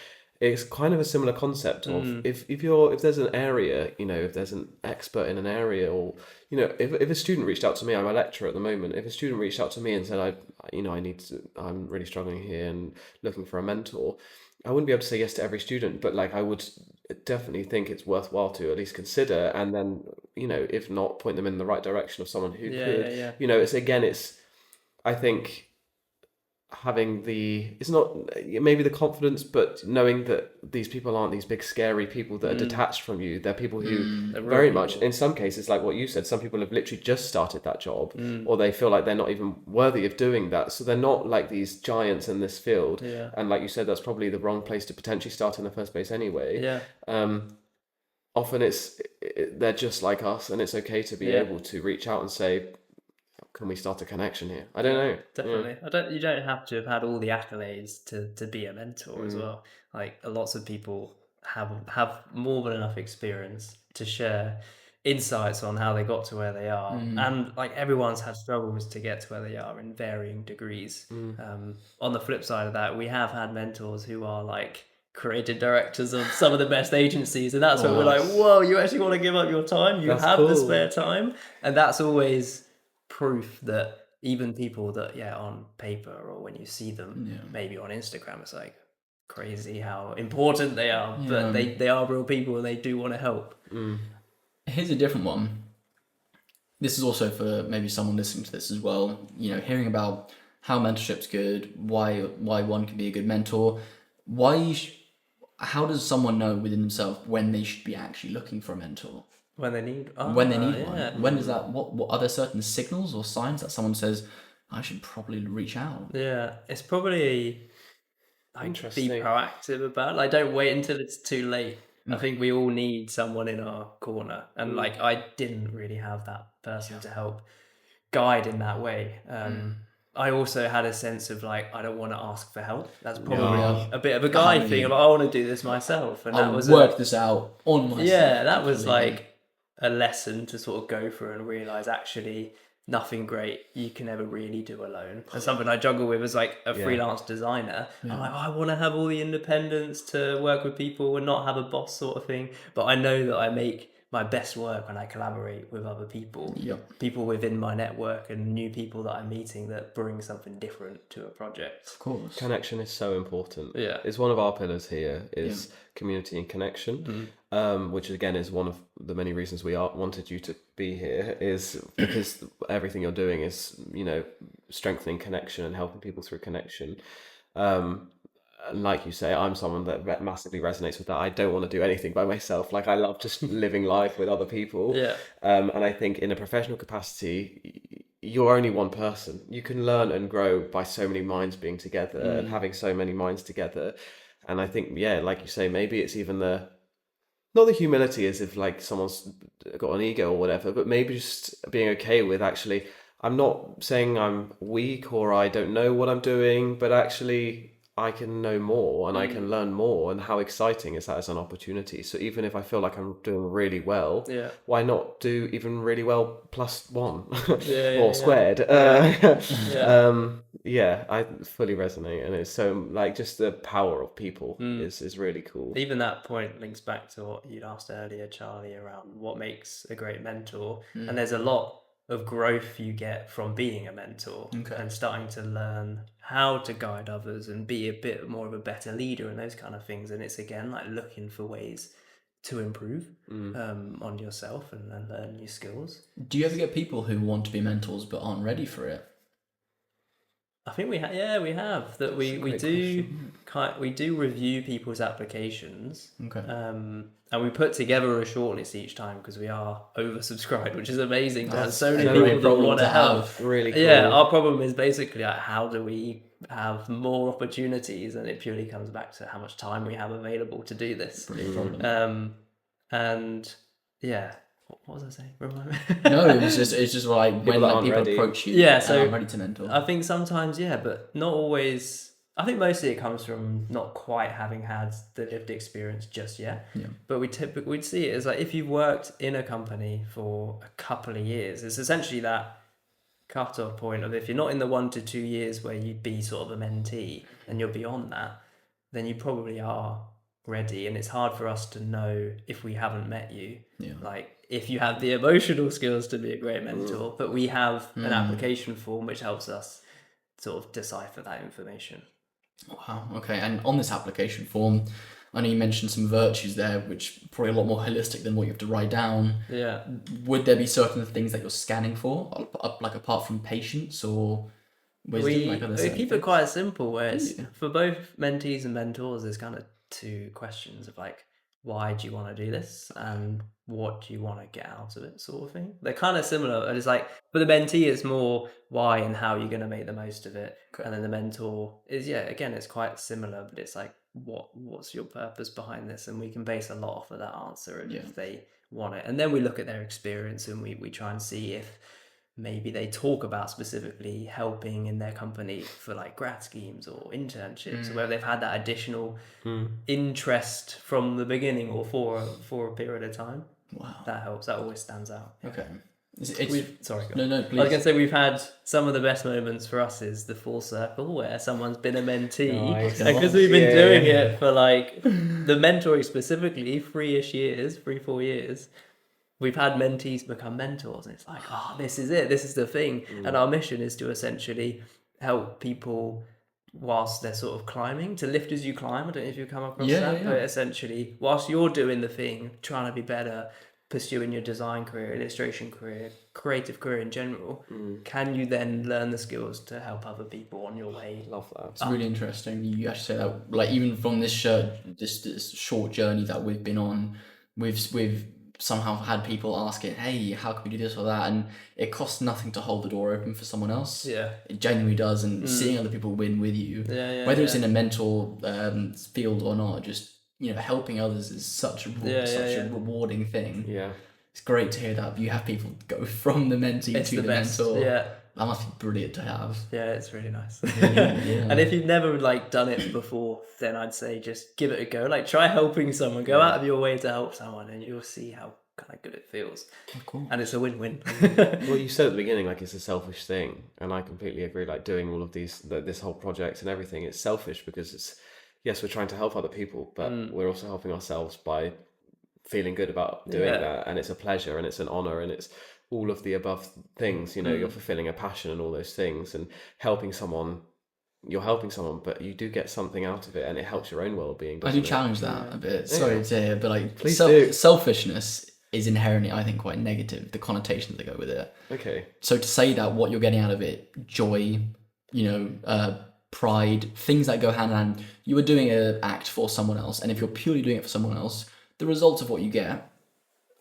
It's kind of a similar concept of if there's an area, if there's an expert in an area, or if a student reached out to me, I'm a lecturer at the moment. If a student reached out to me and said, I'm really struggling here and looking for a mentor, I wouldn't be able to say yes to every student, but like I would definitely think it's worthwhile to at least consider, and then if not, point them in the right direction of someone who could. It's I think having it's not maybe the confidence, but knowing that these people aren't these big scary people that are detached from you. They're people who very much, in some cases, like what you said, some people have literally just started that job, or they feel like they're not even worthy of doing that, so they're not like these giants in this field. And like you said, that's probably the wrong place to potentially start in the first place anyway. Often they're just like us, and it's okay to be able to reach out and say, can we start a connection here? I don't know. Definitely. You don't have to have had all the accolades to be a mentor as well. Like lots of people have more than enough experience to share insights on how they got to where they are. And like everyone's had struggles to get to where they are in varying degrees. On the flip side of that, we have had mentors who are like creative directors of some of the best agencies, and that's when we're like, whoa, you actually want to give up your time? You have the spare time? And that's always proof that even people that on paper or when you see them maybe on Instagram, it's like crazy how important they are, but they are real people and they do want to help. Here's a different one. This is also for maybe someone listening to this as well. You know, hearing about how mentorship's good, why one can be a good mentor, how does someone know within themselves when they should be actually looking for a mentor? When they need When one. When is that? What are there certain signals or signs that someone says, I should probably reach out? Yeah, it's probably like be Interesting. proactive about it. Like, don't wait until it's too late. I think we all need someone in our corner, and like I didn't really have that person to help guide in that way. I also had a sense of like I don't want to ask for help. That's probably a bit of a guy thing. Of I want to do this myself, and that was work this out on myself. Yeah, that was like a lesson to sort of go through and realize actually nothing great you can ever really do alone. And something I juggle with as like a freelance designer. I'm like, I want to have all the independence to work with people and not have a boss sort of thing. But I know that I make my best work when I collaborate with other people, people within my network and new people that I'm meeting that bring something different to a project. Of course. Connection is so important. Yeah. It's one of our pillars here is community and connection, which again is one of the many reasons we wanted you to be here, is because everything you're doing is, you know, strengthening connection and helping people through connection. And like you say, I'm someone that massively resonates with that. I don't want to do anything by myself. Like I love just living life with other people. Yeah. And I think in a professional capacity, you're only one person. You can learn and grow by so many minds being together and having so many minds together. And I think, yeah, like you say, maybe it's even not the humility as if like someone's got an ego or whatever, but maybe just being okay with actually, I'm not saying I'm weak or I don't know what I'm doing, but actually I can know more and I can learn more, and how exciting is that as an opportunity? So even if I feel like I'm doing really well, why not do even really well plus one or squared? I fully resonate, and it's so like just the power of people is really cool. Even that point links back to what you'd asked earlier, Charlie, around what makes a great mentor. And there's a lot of growth you get from being a mentor and starting to learn how to guide others and be a bit more of a better leader and those kind of things. And it's again like looking for ways to improve on yourself and learn new skills. Do you ever get people who want to be mentors but aren't ready for it? I think we have that we do review people's applications. And we put together a shortlist each time because we are oversubscribed, which is amazing. There's so many people that want to help. Really cool. Yeah, our problem is basically like, how do we have more opportunities? And it purely comes back to how much time we have available to do this. And yeah, what was I saying? Remind me. No, it's just like when like, people approach you. Yeah, so I'm ready to mentor. I think sometimes, but not always. I think mostly it comes from not quite having had the lived experience just yet. But we'd see it as like if you've worked in a company for a couple of years, it's essentially that cut-off point of if you're not in the 1 to 2 years where you'd be sort of a mentee and you're beyond that, then you probably are ready. And it's hard for us to know if we haven't met you. Like if you have the emotional skills to be a great mentor, but we have an application form which helps us sort of decipher that information. Wow. Okay. And on this application form, I know you mentioned some virtues there, which are probably a lot more holistic than what you have to write down. Yeah. Would there be certain things that you're scanning for, like apart from patience or wisdom? We keep it quite simple, where it's for both mentees and mentors. There's kind of 2 questions of like, why do you want to do this, and what do you want to get out of it, sort of thing. They're kind of similar, and it's like for the mentee it's more why and how you're going to make the most of it, and then the mentor is again it's quite similar, but it's like what's your purpose behind this, and we can base a lot off of that answer if they want it. And then we look at their experience and we try and see if maybe they talk about specifically helping in their company for like grad schemes or internships, where they've had that additional interest from the beginning or for a period of time. Wow, that helps. That always stands out. Okay. Sorry. No, please. I was going to say we've had some of the best moments for us is the full circle where someone's been a mentee, because we've been doing it for like the mentoring specifically 3-4 years. We've had mentees become mentors, and it's like, this is it. This is the thing. And our mission is to essentially help people whilst they're sort of climbing, to lift as you climb. I don't know if you've come across Yeah, that, yeah, yeah. but essentially, whilst you're doing the thing, trying to be better, pursuing your design career, illustration career, creative career in general, can you then learn the skills to help other people on your way? Love that. It's really interesting. You actually say that, like, even from this short journey that we've been on, we've somehow had people asking, "Hey, how can we do this or that?" And it costs nothing to hold the door open for someone else. Yeah. It genuinely does, and seeing other people win with you, Yeah, whether it's in a mentor field or not, just helping others is such a rewarding thing. Yeah. It's great to hear that you have people go from the mentee It's to the the best. mentor. Yeah. That must be brilliant to have. Yeah, it's really nice. Yeah. And if you've never like done it before, then I'd say just give it a go. Like try helping someone. Go out of your way to help someone, and you'll see how kind of good it feels. Of course. And it's a win-win. Well, you said at the beginning, like, it's a selfish thing, and I completely agree. Like, doing all of this whole project and everything, it's selfish because yes, we're trying to help other people, but we're also helping ourselves by feeling good about doing that, and it's a pleasure and it's an honor and it's all of the above things. You're fulfilling a passion and all those things, and helping someone. You're helping someone, but you do get something out of it, and it helps your own well-being. I do challenge that a bit. Sorry to hear, but like Please do. Selfishness is inherently, I think, quite negative. The connotations that go with it. Okay. So to say that what you're getting out of it, joy, pride, things that go hand in hand. You are doing an act for someone else, and if you're purely doing it for someone else, the results of what you get,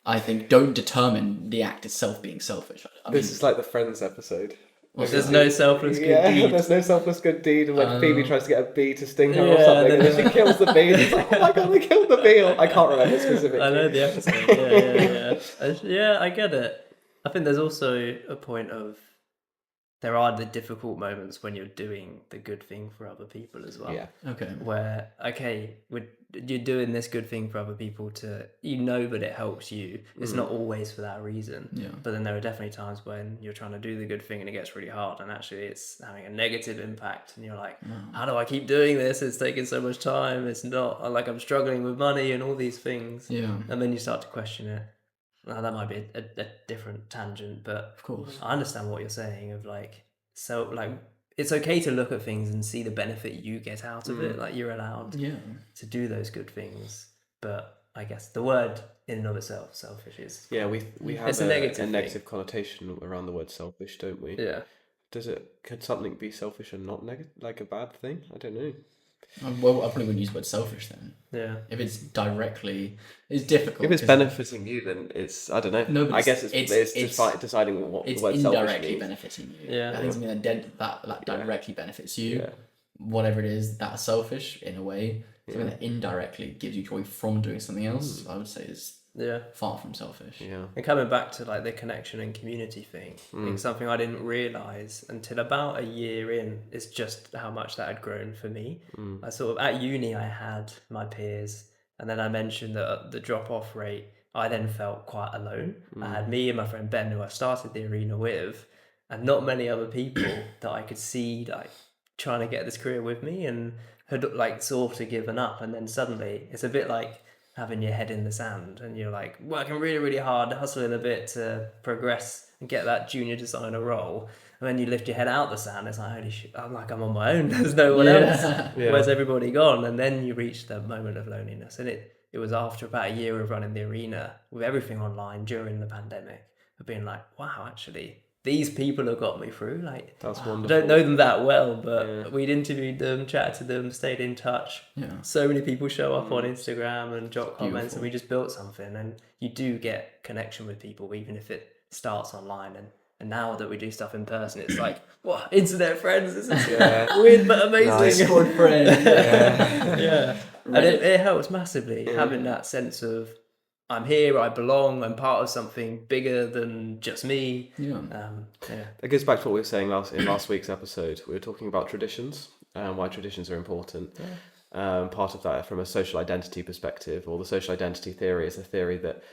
I think, don't determine the act itself being selfish. This is like the Friends episode. There's no selfless good deed. There's no selfless good deed. And when Phoebe tries to get a bee to sting her or Yeah, something, and then she kills the bee, and it's like, oh my god, I killed the bee. I can't remember specifically. I know the episode. Yeah. I get it. I think there's also a point of there are the difficult moments when you're doing the good thing for other people as well. Yeah. Okay. Where you're doing this good thing for other people but it helps you. It's not always for that reason. Yeah. But then there are definitely times when you're trying to do the good thing and it gets really hard, and actually it's having a negative impact, and you're like, how do I keep doing this? It's taking so much time. It's not like I'm struggling with money and all these things. Yeah. And then you start to question it. Now that might be a different tangent, but Of course. I understand what you're saying of it's okay to look at things and see the benefit you get out of it. Like you're allowed to do those good things, but I guess the word in and of itself, selfish, is Yeah, we have it's a negative negative connotation around the word selfish, don't we? Yeah. Could something be selfish and not negative, like a bad thing? I don't know. Well, I probably wouldn't use the word selfish then. Yeah. If it's directly, it's difficult. If it's benefiting you, then it's, I don't know. No, but I guess it's deciding what the it's word selfish indirectly means. benefiting you. Yeah. I think something that directly benefits you, whatever it is, that's selfish in a way. Something that indirectly gives you joy from doing something else, I would say is far from selfish. Yeah. And coming back to like the connection and community thing, I think something I didn't realise until about a year in is just how much that had grown for me. I sort of, at uni, I had my peers, and then I mentioned that at the drop-off rate, I then felt quite alone. I had me and my friend Ben, who I started the arena with, and not many other people that I could see like trying to get this career with me, and had like sort of given up. And then suddenly it's a bit like having your head in the sand, and you're like working really, really hard, hustling a bit to progress and get that junior designer role. And then you lift your head out the sand, it's like, holy shit, I'm on my own. There's no one else. Where's everybody gone? And then you reach the moment of loneliness. And it was after about a year of running the arena with everything online during the pandemic, of being like, wow, actually, these people have got me through. Like, That's I wonderful. don't know them that well, but we'd interviewed them, chatted to them, stayed in touch. Yeah. So many people show up on Instagram and drop comments, Beautiful. and we just built something. And you do get connection with people, even if it starts online. And now that we do stuff in person, it's like, what, internet friends? This is weird but amazing. Nice. Discord friend. Yeah. And it helps massively, having that sense of, I'm here, I belong, I'm part of something bigger than just me. Yeah. That goes back to what we were saying in last week's episode. We were talking about traditions and why traditions are important. Part of that, from a social identity perspective, or the social identity theory, is a theory that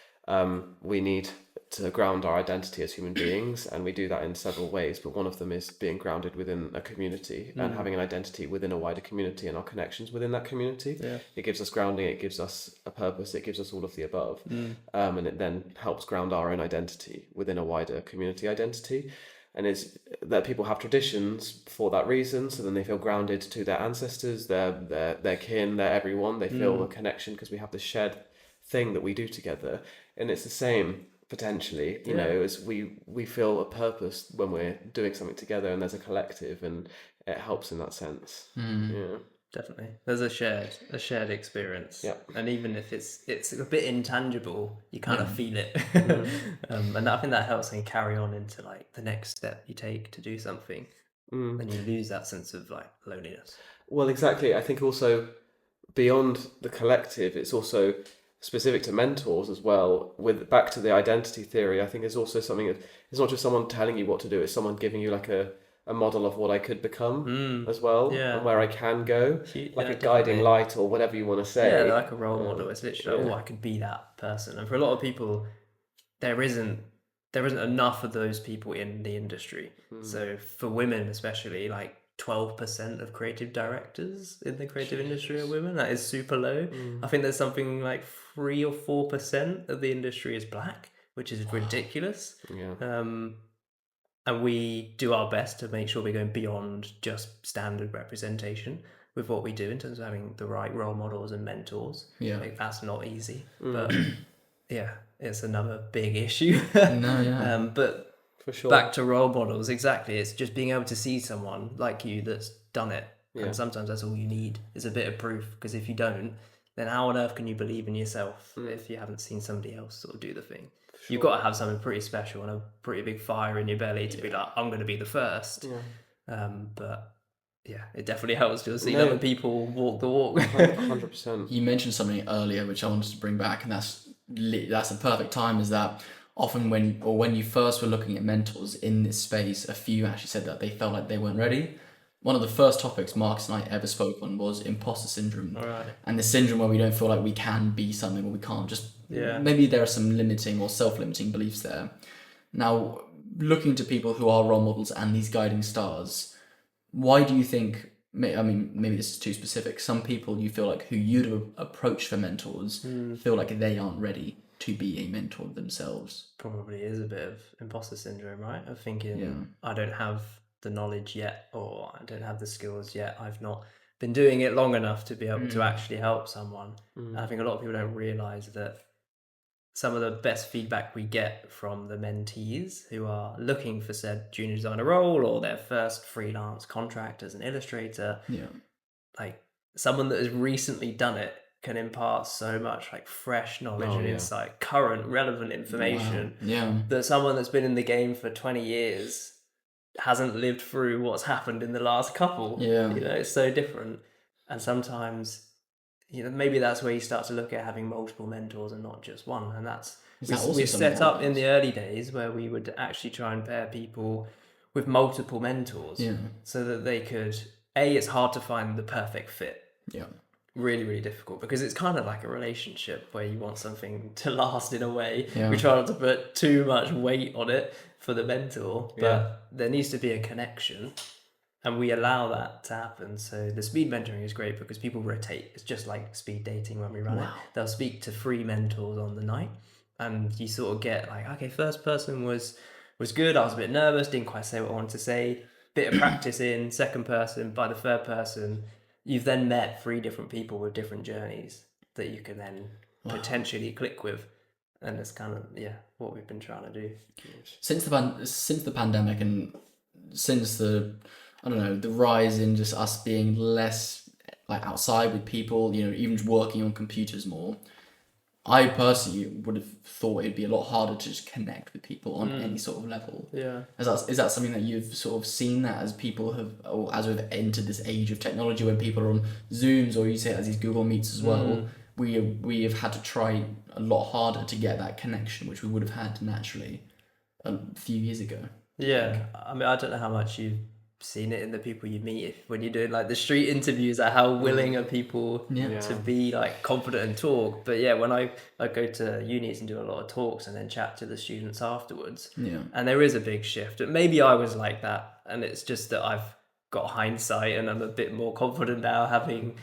we need to ground our identity as human beings, and we do that in several ways, but one of them is being grounded within a community and having an identity within a wider community and our connections within that community. It gives us grounding, it gives us a purpose, it gives us all of the above, and it then helps ground our own identity within a wider community identity. and it's that people have traditions for that reason. So then they feel grounded to their ancestors, their kin, their everyone. They feel a connection because we have this shared thing that we do together, and it's the same potentially. You know, as we feel a purpose when we're doing something together, and there's a collective, and it helps in that sense. Yeah. Definitely, there's a shared experience. Yeah. And even if it's a bit intangible, you kind of feel it. And I think that helps me carry on into like the next step you take to do something, and you lose that sense of like loneliness. Well, exactly. I think also beyond the collective, it's also specific to mentors as well. With back to the identity theory, I think it's also something that it's not just someone telling you what to do; it's someone giving you like a model of what I could become as well, and where I can go, like a guiding light or whatever you want to say. Yeah, like a role model. It's literally like, I could be that person. And for a lot of people, there isn't enough of those people in the industry. So for women especially, like 12% of creative directors in the creative industry are women. That is super low. I think there's something like 3 or 4% of the industry is black, which is ridiculous. And we do our best to make sure we're going beyond just standard representation with what we do in terms of having the right role models and mentors. Yeah. Like, that's not easy, but yeah, it's another big issue. But For sure. back to role models, exactly. It's just being able to see someone like you that's done it. And sometimes that's all you need is a bit of proof, because if you don't, then how on earth can you believe in yourself if you haven't seen somebody else sort of do the thing? Sure. You've got to have something pretty special and a pretty big fire in your belly to be like, I'm going to be the first. But yeah, it definitely helps to see other people walk the walk. 100%. You mentioned something earlier which I wanted to bring back, and that's the perfect time. Is that often when you first were looking at mentors in this space, a few actually said that they felt like they weren't ready. One of the first topics Marcus and I ever spoke on was imposter syndrome. Right. And the syndrome where we don't feel like we can be something, or we can't just... Maybe there are some limiting or self-limiting beliefs there. Now, looking to people who are role models and these guiding stars, why do you think... I mean, maybe this is too specific. Some people you feel like who you'd approach for mentors feel like they aren't ready to be a mentor themselves. Probably is a bit of imposter syndrome, right? Of thinking, I don't have the knowledge yet, or I don't have the skills yet. I've not been doing it long enough to be able to actually help someone. And I think a lot of people don't realize that some of the best feedback we get from the mentees who are looking for said junior designer role or their first freelance contract as an illustrator, like someone that has recently done it can impart so much like fresh knowledge and insight, current relevant information that someone that's been in the game for 20 years hasn't lived through what's happened in the last couple. You know, it's so different. And sometimes, you know, maybe that's where you start to look at having multiple mentors and not just one. And that's we set up in the early days where we would actually try and pair people with multiple mentors so that they could, it's hard to find the perfect fit. Really, really difficult, because it's kind of like a relationship where you want something to last in a way. We try not to put too much weight on it for the mentor, but there needs to be a connection, and we allow that to happen. So the speed mentoring is great because people rotate. It's just like speed dating when we run it. They'll speak to 3 mentors on the night, and you sort of get like, okay, first person was good. I was a bit nervous, didn't quite say what I wanted to say. Bit of practice in. Second person, by the third person, you've then met 3 different people with different journeys that you can then potentially click with. And it's kind of, what we've been trying to do. Since the pandemic and since the rise in just us being less like outside with people, you know, even working on computers more, I personally would have thought it'd be a lot harder to just connect with people on any sort of level. Is that something that you've sort of seen, that as people have, or as we've entered this age of technology when people are on Zooms, or you say as these Google Meets as well, we have had to try a lot harder to get that connection, which we would have had naturally a few years ago. I mean, I don't know how much you've seen it in the people you meet when you're doing like the street interviews, like how willing are people to be like confident and talk. But when I go to unis and do a lot of talks and then chat to the students afterwards, and there is a big shift. And maybe I was like that, and it's just that I've got hindsight and I'm a bit more confident now, having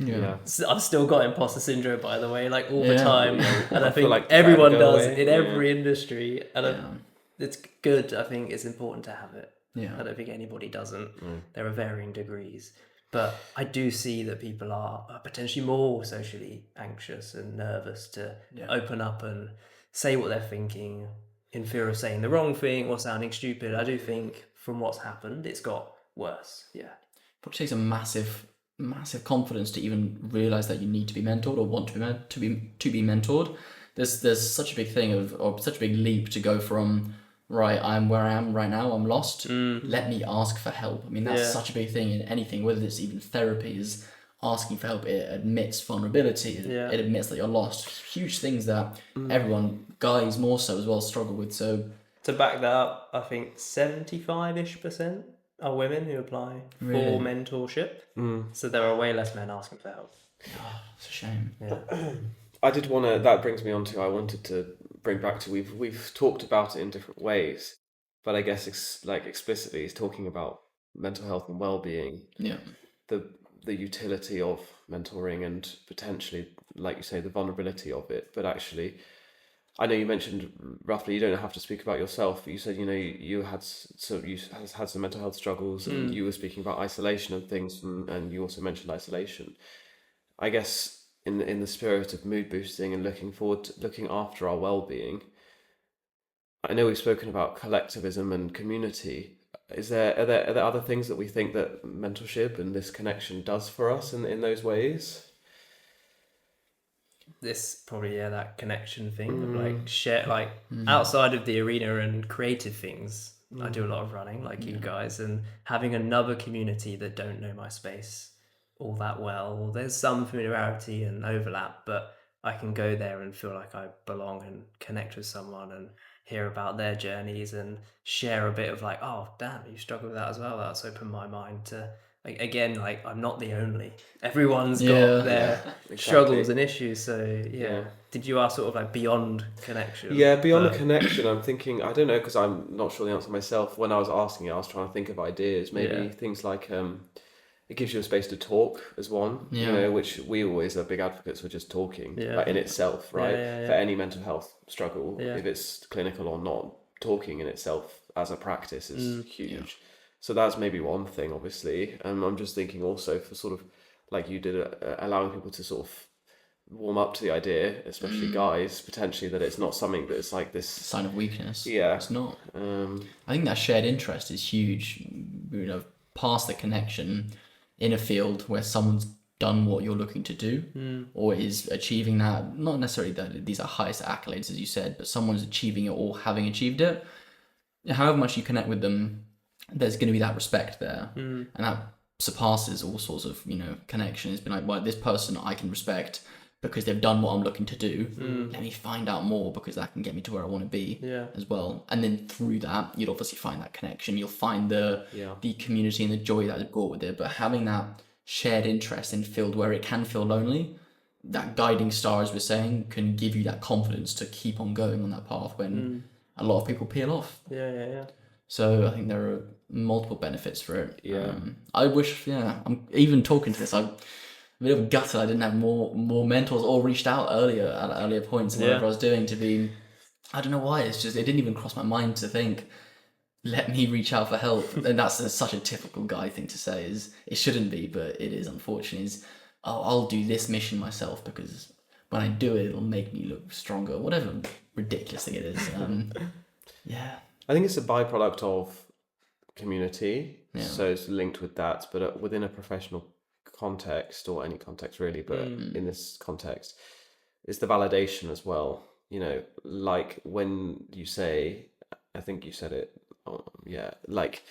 I've still got imposter syndrome, by the way, like all the time. And I think like everyone does in every industry, and it's good. I think it's important to have it. Yeah. I don't think anybody doesn't. There are varying degrees. But I do see that people are potentially more socially anxious and nervous to open up and say what they're thinking in fear of saying the wrong thing or sounding stupid. I do think from what's happened, it's got worse. Yeah. It takes a massive confidence to even realize that you need to be mentored or want to be mentored. There's such a big thing or such a big leap to go from, right, I'm where I am right now, I'm lost, let me ask for help. I mean, that's such a big thing in anything, whether it's even therapy, is asking for help. It admits vulnerability, it admits that you're lost. Huge things that everyone, guys more so as well, struggle with. So to back that up, I think 75-ish% are women who apply for mentorship. So there are way less men asking for help. Oh, it's a shame. Yeah. I did want to. That brings me on to. I wanted to bring back to. We've talked about it in different ways, but I guess explicitly, is talking about mental health and well-being. Yeah. The utility of mentoring and potentially, like you say, the vulnerability of it. But actually, I know you mentioned roughly. You don't have to speak about yourself, but you said you had some mental health struggles, and you were speaking about isolation and things, and you also mentioned isolation. I guess in the spirit of mood boosting and looking after our well-being, I know we've spoken about collectivism and community. Are there other things that we think that mentorship and this connection does for us in those ways? This probably that connection thing of like share, like outside of the arena and creative things. I do a lot of running like you guys, and having another community that don't know my space all that well. There's some familiarity and overlap, but I can go there and feel like I belong and connect with someone and hear about their journeys and share a bit of like, oh damn, you struggle with that as well. That's opened my mind to, like, again, like I'm not the only. Everyone's got their struggles and issues. So did you ask sort of like beyond connection? Yeah, beyond the connection, I'm thinking, I don't know, because I'm not sure the answer myself. When I was asking it, I was trying to think of ideas. Maybe things like it gives you a space to talk as one, which we always are big advocates for, just talking like in itself, right? For any mental health struggle, if it's clinical or not, talking in itself as a practice is huge. So that's maybe one thing, obviously. I'm just thinking also for sort of, like you did, allowing people to sort of warm up to the idea, especially guys, potentially, that it's not something that's like this sign of weakness. Yeah. It's not. I think that shared interest is huge. Past the connection in a field where someone's done what you're looking to do or is achieving that, not necessarily that these are highest accolades as you said, but someone's achieving it or having achieved it. However much you connect with them, there's going to be that respect there, and that surpasses all sorts of connection. It's been like, well, this person I can respect because they've done what I'm looking to do. Let me find out more because that can get me to where I want to be as well. And then through that, you'll obviously find that connection. You'll find the community and the joy that it brought with it. But having that shared interest in a field where it can feel lonely, that guiding star, as we're saying, can give you that confidence to keep on going on that path when a lot of people peel off. So I think there are multiple benefits for it. I wish, I'm even talking to this, I'm a bit of a gutter. I didn't have more mentors or reached out earlier at earlier points in whatever I was doing to be. I don't know why. It's just it didn't even cross my mind to think, let me reach out for help. And that's such a typical guy thing to say. Is it shouldn't be, but it is unfortunately. Is I'll do this mission myself because when I do it, it'll make me look stronger. Whatever ridiculous thing it is. I think it's a byproduct of community. So it's linked with that, but within a professional context, or any context really, but in this context, it's the validation as well. Like when you say, I think you said it, like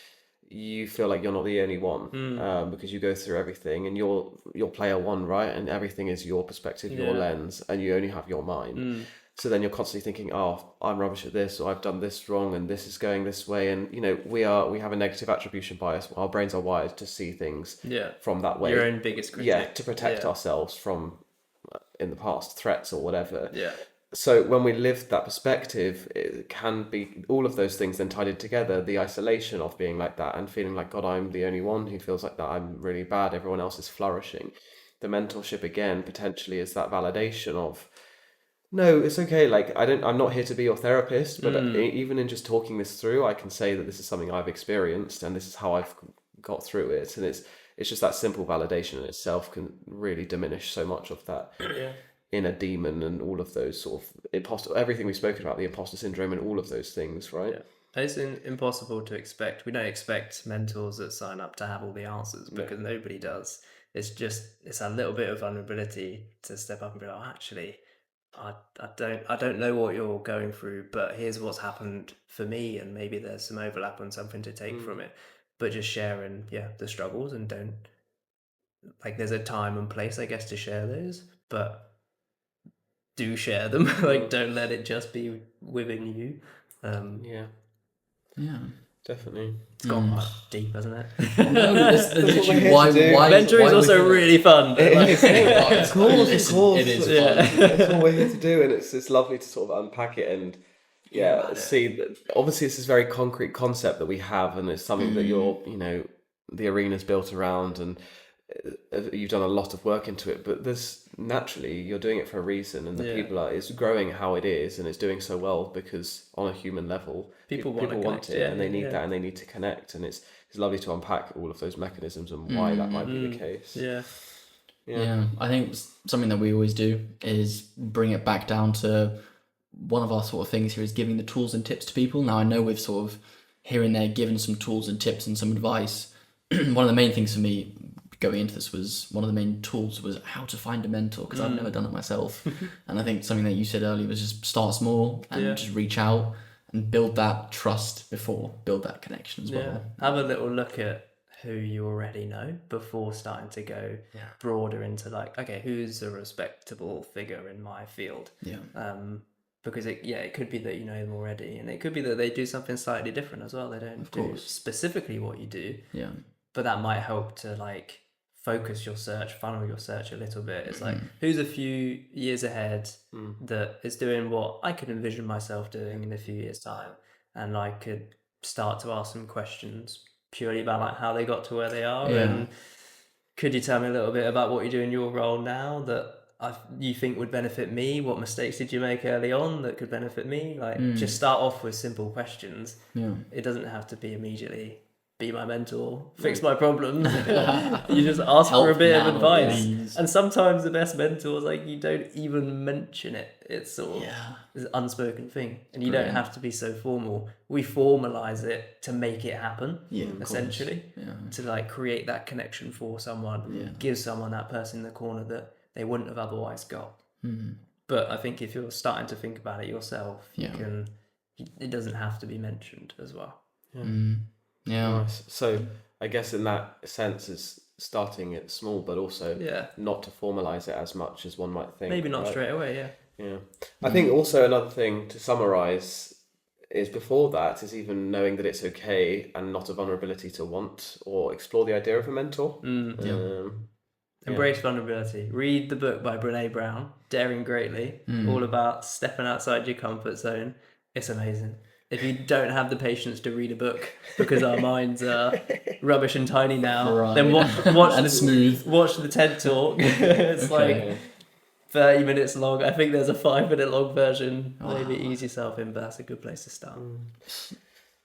you feel like you're not the only one, because you go through everything and you're player one, right? And everything is your perspective, your lens, and you only have your mind. So then you're constantly thinking, oh, I'm rubbish at this, or I've done this wrong, and this is going this way. And, we have a negative attribution bias. Our brains are wired to see things from that way. Your own biggest critic. Yeah, to protect ourselves from, in the past, threats or whatever. Yeah. So when we live that perspective, it can be all of those things then tied together. The isolation of being like that and feeling like, God, I'm the only one who feels like that. I'm really bad. Everyone else is flourishing. The mentorship, again, potentially is that validation of, No, it's okay. Like I'm not here to be your therapist, but even in just talking this through, I can say that this is something I've experienced and this is how I've got through it. And it's just that simple validation in itself can really diminish so much of that Yeah. inner demon and all of those sort of everything we've spoken about, the imposter syndrome and all of those things, right? Yeah. It's impossible to expect. We don't expect mentors that sign up to have all the answers because nobody does. It's a little bit of vulnerability to step up and be like, actually, I don't know what you're going through, but here's what's happened for me, and maybe there's some overlap and something to take from it. But just sharing, the struggles, and don't, like, there's a time and place, I guess, to share those, but do share them. Like, don't let it just be within you. Yeah, definitely. It's gone quite deep, hasn't it? No, that's what we're literally here why to do. Mentoring is we're also here. really fun. But Of course, Listen, of course. it is Yeah. fun. That's what we're here to do, and it's lovely to sort of unpack it and about it. see that obviously it's this very concrete concept that we have, and it's something that you're the arena's built around, and you've done a lot of work into it. But there's naturally you're doing it for a reason, and the people it's growing how it is, and it's doing so well because on a human level, People want connect, it, and they need yeah. that, and they need to connect, and it's lovely to unpack all of those mechanisms and why that might be the case. Yeah, I think something that we always do is bring it back down to one of our sort of things here is giving the tools and tips to people. Now, I know we've sort of here and there given some tools and tips and some advice. One of the main things for me going into this was one of the main tools was how to find a mentor, because I've never done it myself. And I think something that you said earlier was just start small and just reach out and build that trust before, build that connection as well. Have a little look at who you already know before starting to go broader into, like, okay, who's a respectable figure in my field? Because it could be that you know them already, and it could be that they do something slightly different as well. They don't do specifically what you do, but that might help to, like, focus your search, funnel your search a little bit. It's like, who's a few years ahead that is doing what I could envision myself doing in a few years' time, and I could start to ask some questions purely about, like, how they got to where they are, and could you tell me a little bit about what you do in your role now that you think would benefit me? What mistakes did you make early on that could benefit me? Like, just start off with simple questions. It doesn't have to be immediately be my mentor, fix my problems. You just ask for a bit of advice. Please. And sometimes the best mentors, like, you don't even mention it. It's sort of this unspoken thing, and you don't have to be so formal. We formalize it to make it happen, essentially, to, like, create that connection for someone, give someone that person in the corner that they wouldn't have otherwise got. But I think if you're starting to think about it yourself, it doesn't have to be mentioned as well. Nice. So I guess in that sense is starting it small, but also not to formalize it as much as one might think. Maybe not straight away. I think also another thing to summarize is before that is even knowing that it's okay and not a vulnerability to want or explore the idea of a mentor. Embrace vulnerability. Read the book by Brene Brown, Daring Greatly, all about stepping outside your comfort zone. It's amazing. If you don't have the patience to read a book because our minds are rubbish and tiny now, then watch and smooth. Watch the TED Talk. It's like 30 minutes long. I think there's a 5-minute long version. Maybe ease yourself in, but that's a good place to start.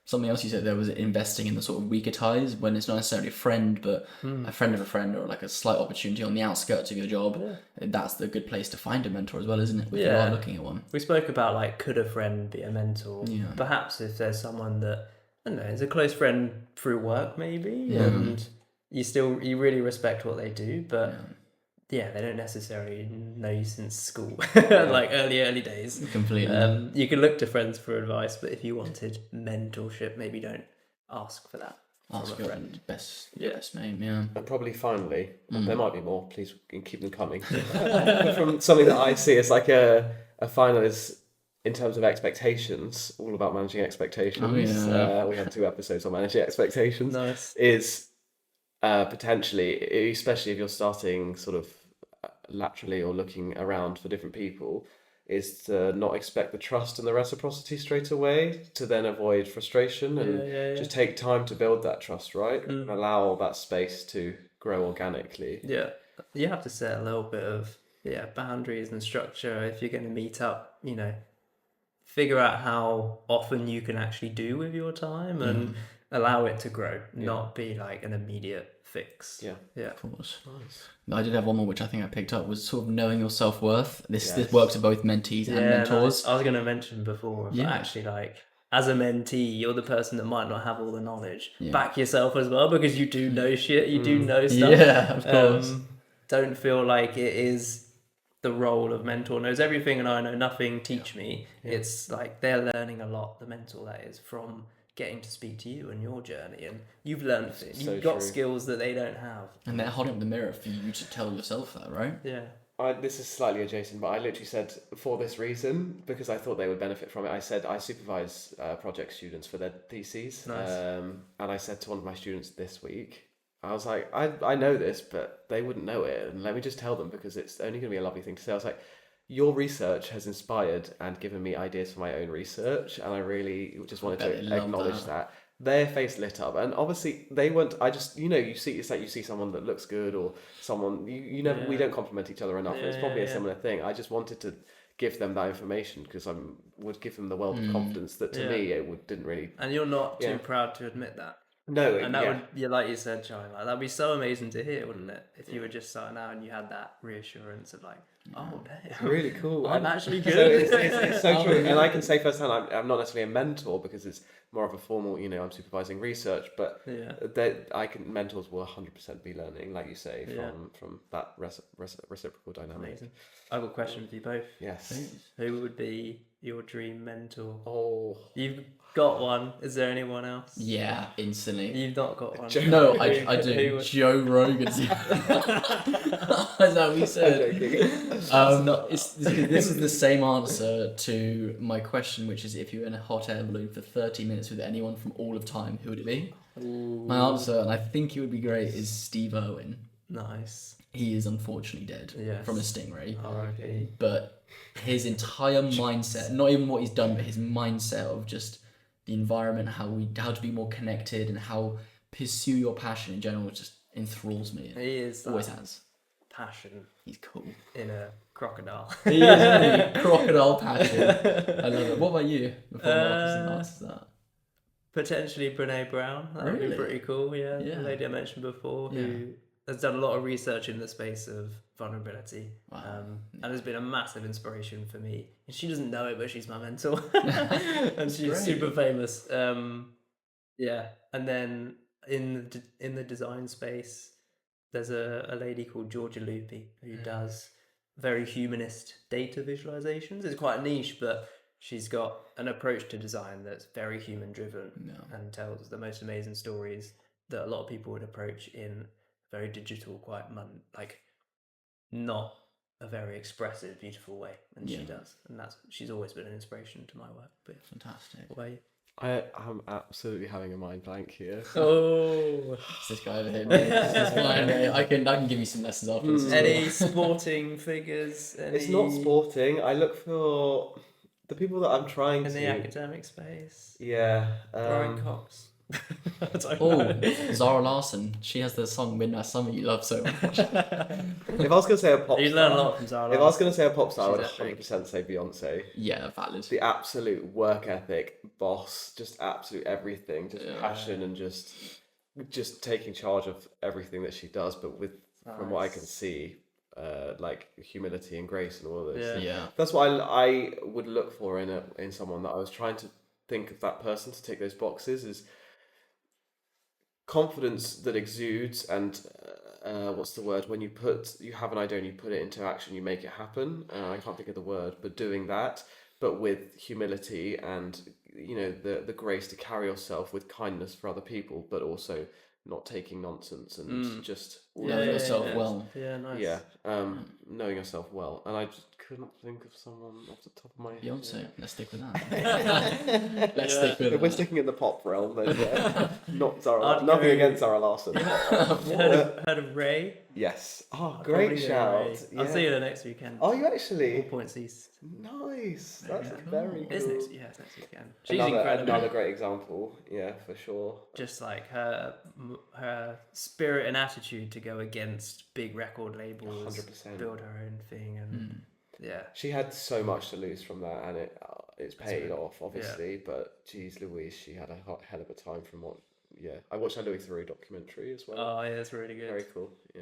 Something else you said there was investing in the sort of weaker ties when it's not necessarily a friend, but a friend of a friend, or like a slight opportunity on the outskirts of your job. That's the good place to find a mentor as well, isn't it? If you are looking at one. We spoke about, like, could a friend be a mentor? Perhaps if there's someone that, I don't know, is a close friend through work maybe, and you really respect what they do, but they don't necessarily know you since school, like early days. Completely. You can look to friends for advice, but if you wanted mentorship, maybe don't ask for that. Ask your best mate, And probably finally, there might be more, please keep them coming. From something that I see as like a final is in terms of expectations, all about managing expectations. We had 2 episodes on managing expectations. Nice. Is potentially, especially if you're starting sort of laterally or looking around for different people, is to not expect the trust and the reciprocity straight away, to then avoid frustration and just take time to build that trust, right? And allow that space to grow organically. You have to set a little bit of boundaries and structure. If you're going to meet up, figure out how often you can actually do with your time and allow it to grow, not be like an immediate fix. Yeah. Of course. Nice. I did have one more which I think I picked up, was sort of knowing your self-worth. This works for both mentees and mentors. Nice. I was going to mention before, but Yeah. actually, like, as a mentee, you're the person that might not have all the knowledge. Back yourself as well, because you do know shit, you do know stuff. Yeah, of course. Don't feel like it is the role of mentor knows everything and I know nothing, teach me. It's like they're learning a lot, the mentor that is, from getting to speak to you and your journey, and you've learned it. You've got skills that they don't have. And they're holding up the mirror for you to tell yourself that, right? Yeah. This is slightly adjacent, but I literally said for this reason, because I thought they would benefit from it, I said I supervise project students for their theses. Nice. And I said to one of my students this week, I was like, I know this, but they wouldn't know it. And let me just tell them, because it's only going to be a lovely thing to say. I was like, your research has inspired and given me ideas for my own research. And I really just wanted to acknowledge that. Their face lit up, and obviously they weren't. I just, you see, it's like you see someone that looks good, or someone you never. We don't compliment each other enough. It's probably a similar thing. I just wanted to give them that information because I would give them the wealth of confidence that to me didn't really. And you're not too proud to admit that. No, and that would, like you said, Charlie, like that'd be so amazing to hear, wouldn't it? If you were just starting out and you had that reassurance of like, oh, damn, it's really cool. I'm actually good. So it's so true, and I can say firsthand, I'm not necessarily a mentor because it's more of a formal. I'm supervising research, but mentors will 100% be learning, like you say, from that reciprocal dynamic. Amazing. I've got a question for you both. Yes. Who would be your dream mentor? Oh, you've got one. Is there anyone else? Yeah, instantly. You've not got one. No, I do. Joe Rogan. Is that what you said? This is the same answer to my question, which is if you were in a hot air balloon for 30 minutes with anyone from all of time, who would it be? Ooh. My answer, and I think it would be great, is Steve Irwin. Nice. He is unfortunately dead from a stingray. R.I.P. But his entire mindset, not even what he's done, but his mindset of just the environment, how to be more connected and how pursue your passion in general just enthralls me. He is always has passion. He's cool in a crocodile. He is really crocodile passion. I love it. What about you? Before Marcus answers that. Potentially Brene Brown. That would be pretty cool. Yeah, the lady I mentioned before who has done a lot of research in the space of vulnerability. Wow. And has been a massive inspiration for me. And she doesn't know it, but she's my mentor. And she's super famous. And then in the design space, there's a lady called Georgia Lupi who does very humanist data visualizations. It's quite niche, but she's got an approach to design that's very human driven and tells the most amazing stories that a lot of people would approach in very digital, quite not a very expressive, beautiful way, and she does, and she's always been an inspiration to my work. But fantastic. What about you? I am absolutely having a mind blank here. Oh, it's this guy over here. This is fine. I can give you some lessons afterwards. Any sporting figures? It's not sporting. I look for the people that I'm trying to in the academic space. Yeah, Brian Cox. Zara Larsson. She has the song "Midnight Summer" you love so much. If I was going to say a pop star, you learn a lot from Zara Larsson. If I was going to say a pop star, I would 100% say Beyonce. Yeah, valid. The absolute work ethic, boss, just absolute everything, just passion and just taking charge of everything that she does. But from what I can see, like humility and grace and all of this. Yeah. That's what I would look for in someone that I was trying to think of that person to tick those boxes is confidence that exudes and what's the word when you have an idea and you put it into action, you make it happen. I can't think of the word, but doing that, but with humility and the grace to carry yourself with kindness for other people, but also not taking nonsense and just knowing yourself well. Yeah, nice. Yeah, knowing yourself well, and I just couldn't think of someone off the top of my head. Beyonce. Let's stick with that. Let's stick with If we're sticking in the pop realm, then not Zara. Nothing against Zara Larsson. Heard of Ray? Yes. Oh, great shout. Yeah. I'll see you the next weekend. Are you actually? 4 Points East. Nice. That's very cool. It's next weekend. She's incredible. Another great example. Yeah, for sure. Just like her spirit and attitude to go against big record labels, 100%. build build her own thing, and yeah, She had so much to lose from that, and it's paid off, obviously. But geez, Louise, she had a hell of a time from what. Yeah, I watched that Louis Theroux documentary as well. oh yeah, it's really good. Very cool. Yeah,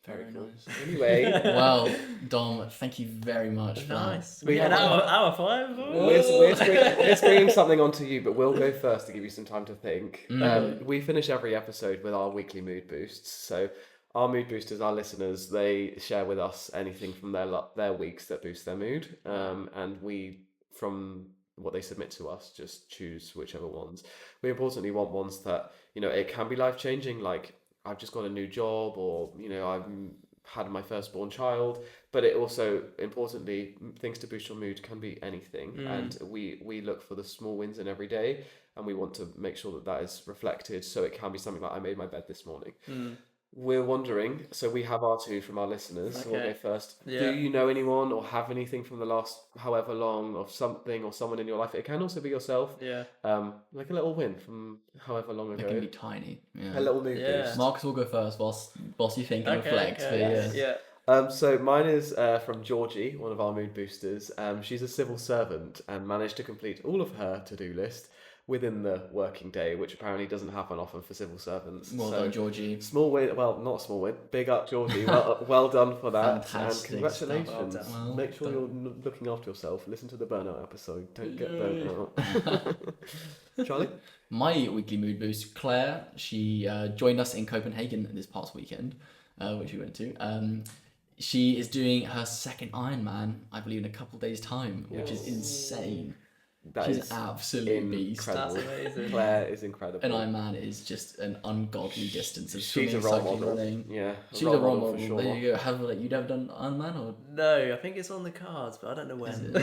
very cool. nice. Anyway, Well, Dom, thank you very much for Nice. We We have had hour 5. we're bringing something onto you, but we'll go first to give you some time to think. Mm. We finish every episode with our weekly mood boosts. So our mood boosters, our listeners, they share with us anything from their weeks that boost their mood, and we, from what they submit to us, just choose whichever ones. We importantly want ones that, it can be life changing, like I've just got a new job, or I've had my firstborn child, but it also, importantly, things to boost your mood can be anything. And we look for the small wins in every day, and we want to make sure that is reflected. So it can be something like, I made my bed this morning. We're wondering, so we have our two from our listeners. So we'll go first. Yeah. Do you know anyone or have anything from the last however long of something or someone in your life? It can also be yourself. Yeah. Like a little win from however long It ago. can be tiny. Yeah. A little mood Yeah. boost. Marcus will go first, whilst you think and reflect. But Yeah. So mine is from Georgie, one of our mood boosters. She's a civil servant and managed to complete all of her to-do list within the working day, which apparently doesn't happen often for civil servants. Well So, done, Georgie. small win, well, not a small win. Big up, Georgie. Well done for that, Fantastic and congratulations. stuff. Well Make sure done. you're looking after yourself. Listen to the burnout episode. Don't get burnt out. Charlie? My weekly mood boost, Claire, she joined us in Copenhagen this past weekend, which we went to. She is doing her second Ironman, I believe, in a couple days' time, which is insane. She's is an absolute beast. incredible. That's amazing. Claire is incredible. An Ironman is just an ungodly distance of She's swimming, a role cycling, model. running. Yeah, She's a role model. for sure. There you go. Have you ever done Ironman or? No, I think it's on the cards, but I don't know when.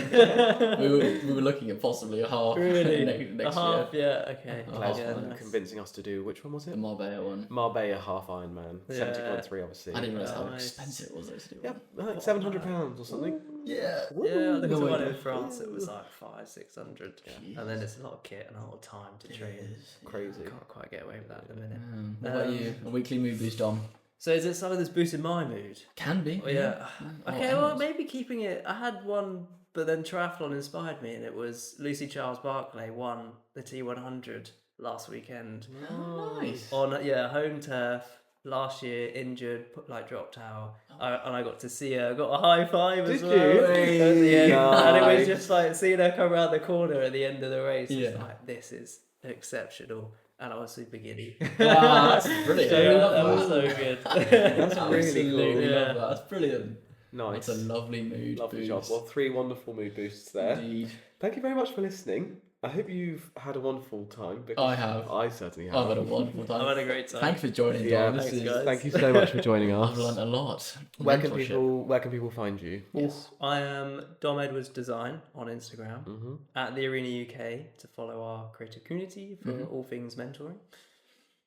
we were looking at possibly a half. Really? next a half? year. Yeah. Okay. Claire's Yeah, nice. convincing us to do, which one was The it? Marbella one. Marbella half Ironman, Yeah. 70.3 obviously. I didn't realise how Nice. expensive it was though to do. Yeah, like £700 or something. Yeah. Yeah, I think No the way. one in France it was like 500-600, Yeah. and then it's a lot of kit and a lot of time to train. Crazy. Can't quite get away with that at the minute. What about you? A weekly mood boost, Dom? So is it something that's boosted my mood? Can be. Oh, yeah. Or Okay, well else. maybe keeping it. I had one, but then triathlon inspired me, and it was Lucy Charles Barclay won the T100 last weekend Oh, nice. on home turf. Last year, injured, dropped out, and I got to see her. Got a high five as Did well. you? At the end. And it was Nice. just like seeing her come around the corner at the end of the race. Yeah. It's like, this is exceptional, and I was super giddy. Wow, that's brilliant. So that was so good. That's really Absolutely cool. Yeah. love that. That's brilliant. Nice. That's a lovely mood Lovely boost. job. Well, 3 wonderful mood boosts there. Indeed. Thank you very much for listening. I hope you've had a wonderful time. Because I have. I certainly have. I've had a wonderful time. I've had a great time. Thanks for joining, Yeah, Dom. This thanks, is- guys. Thank you so much for joining us. I've learned a lot. Where can Mentorship. people find you? Yes. I am Dom Edwards Design on Instagram, Mm-hmm. at the Arena UK to follow our creative community for all things mentoring,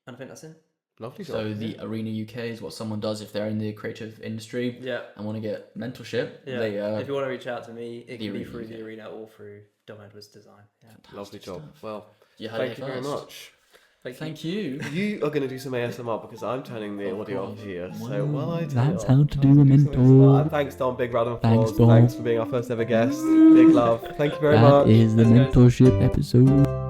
and I think that's it. Lovely job. So the Arena UK is what someone does if they're in the creative industry Yeah. and want to get mentorship. Yeah. They, if you want to reach out to me, it the can be Arena through UK. the Arena or through Dom Edwards Design. Yeah. Lovely job. stuff. Well, You heard thank it you very first. much. Thank you. You are going to do some ASMR because I'm turning the Of audio course. off here. So Well, while I turn that's it how off, to I'm do a gonna some mentor. ASMR. And thanks, Dom. Big round of applause. Thanks, Dom. Thanks for being our first ever guest. Big love. Thank you very That much. is the Thanks, guys. mentorship episode.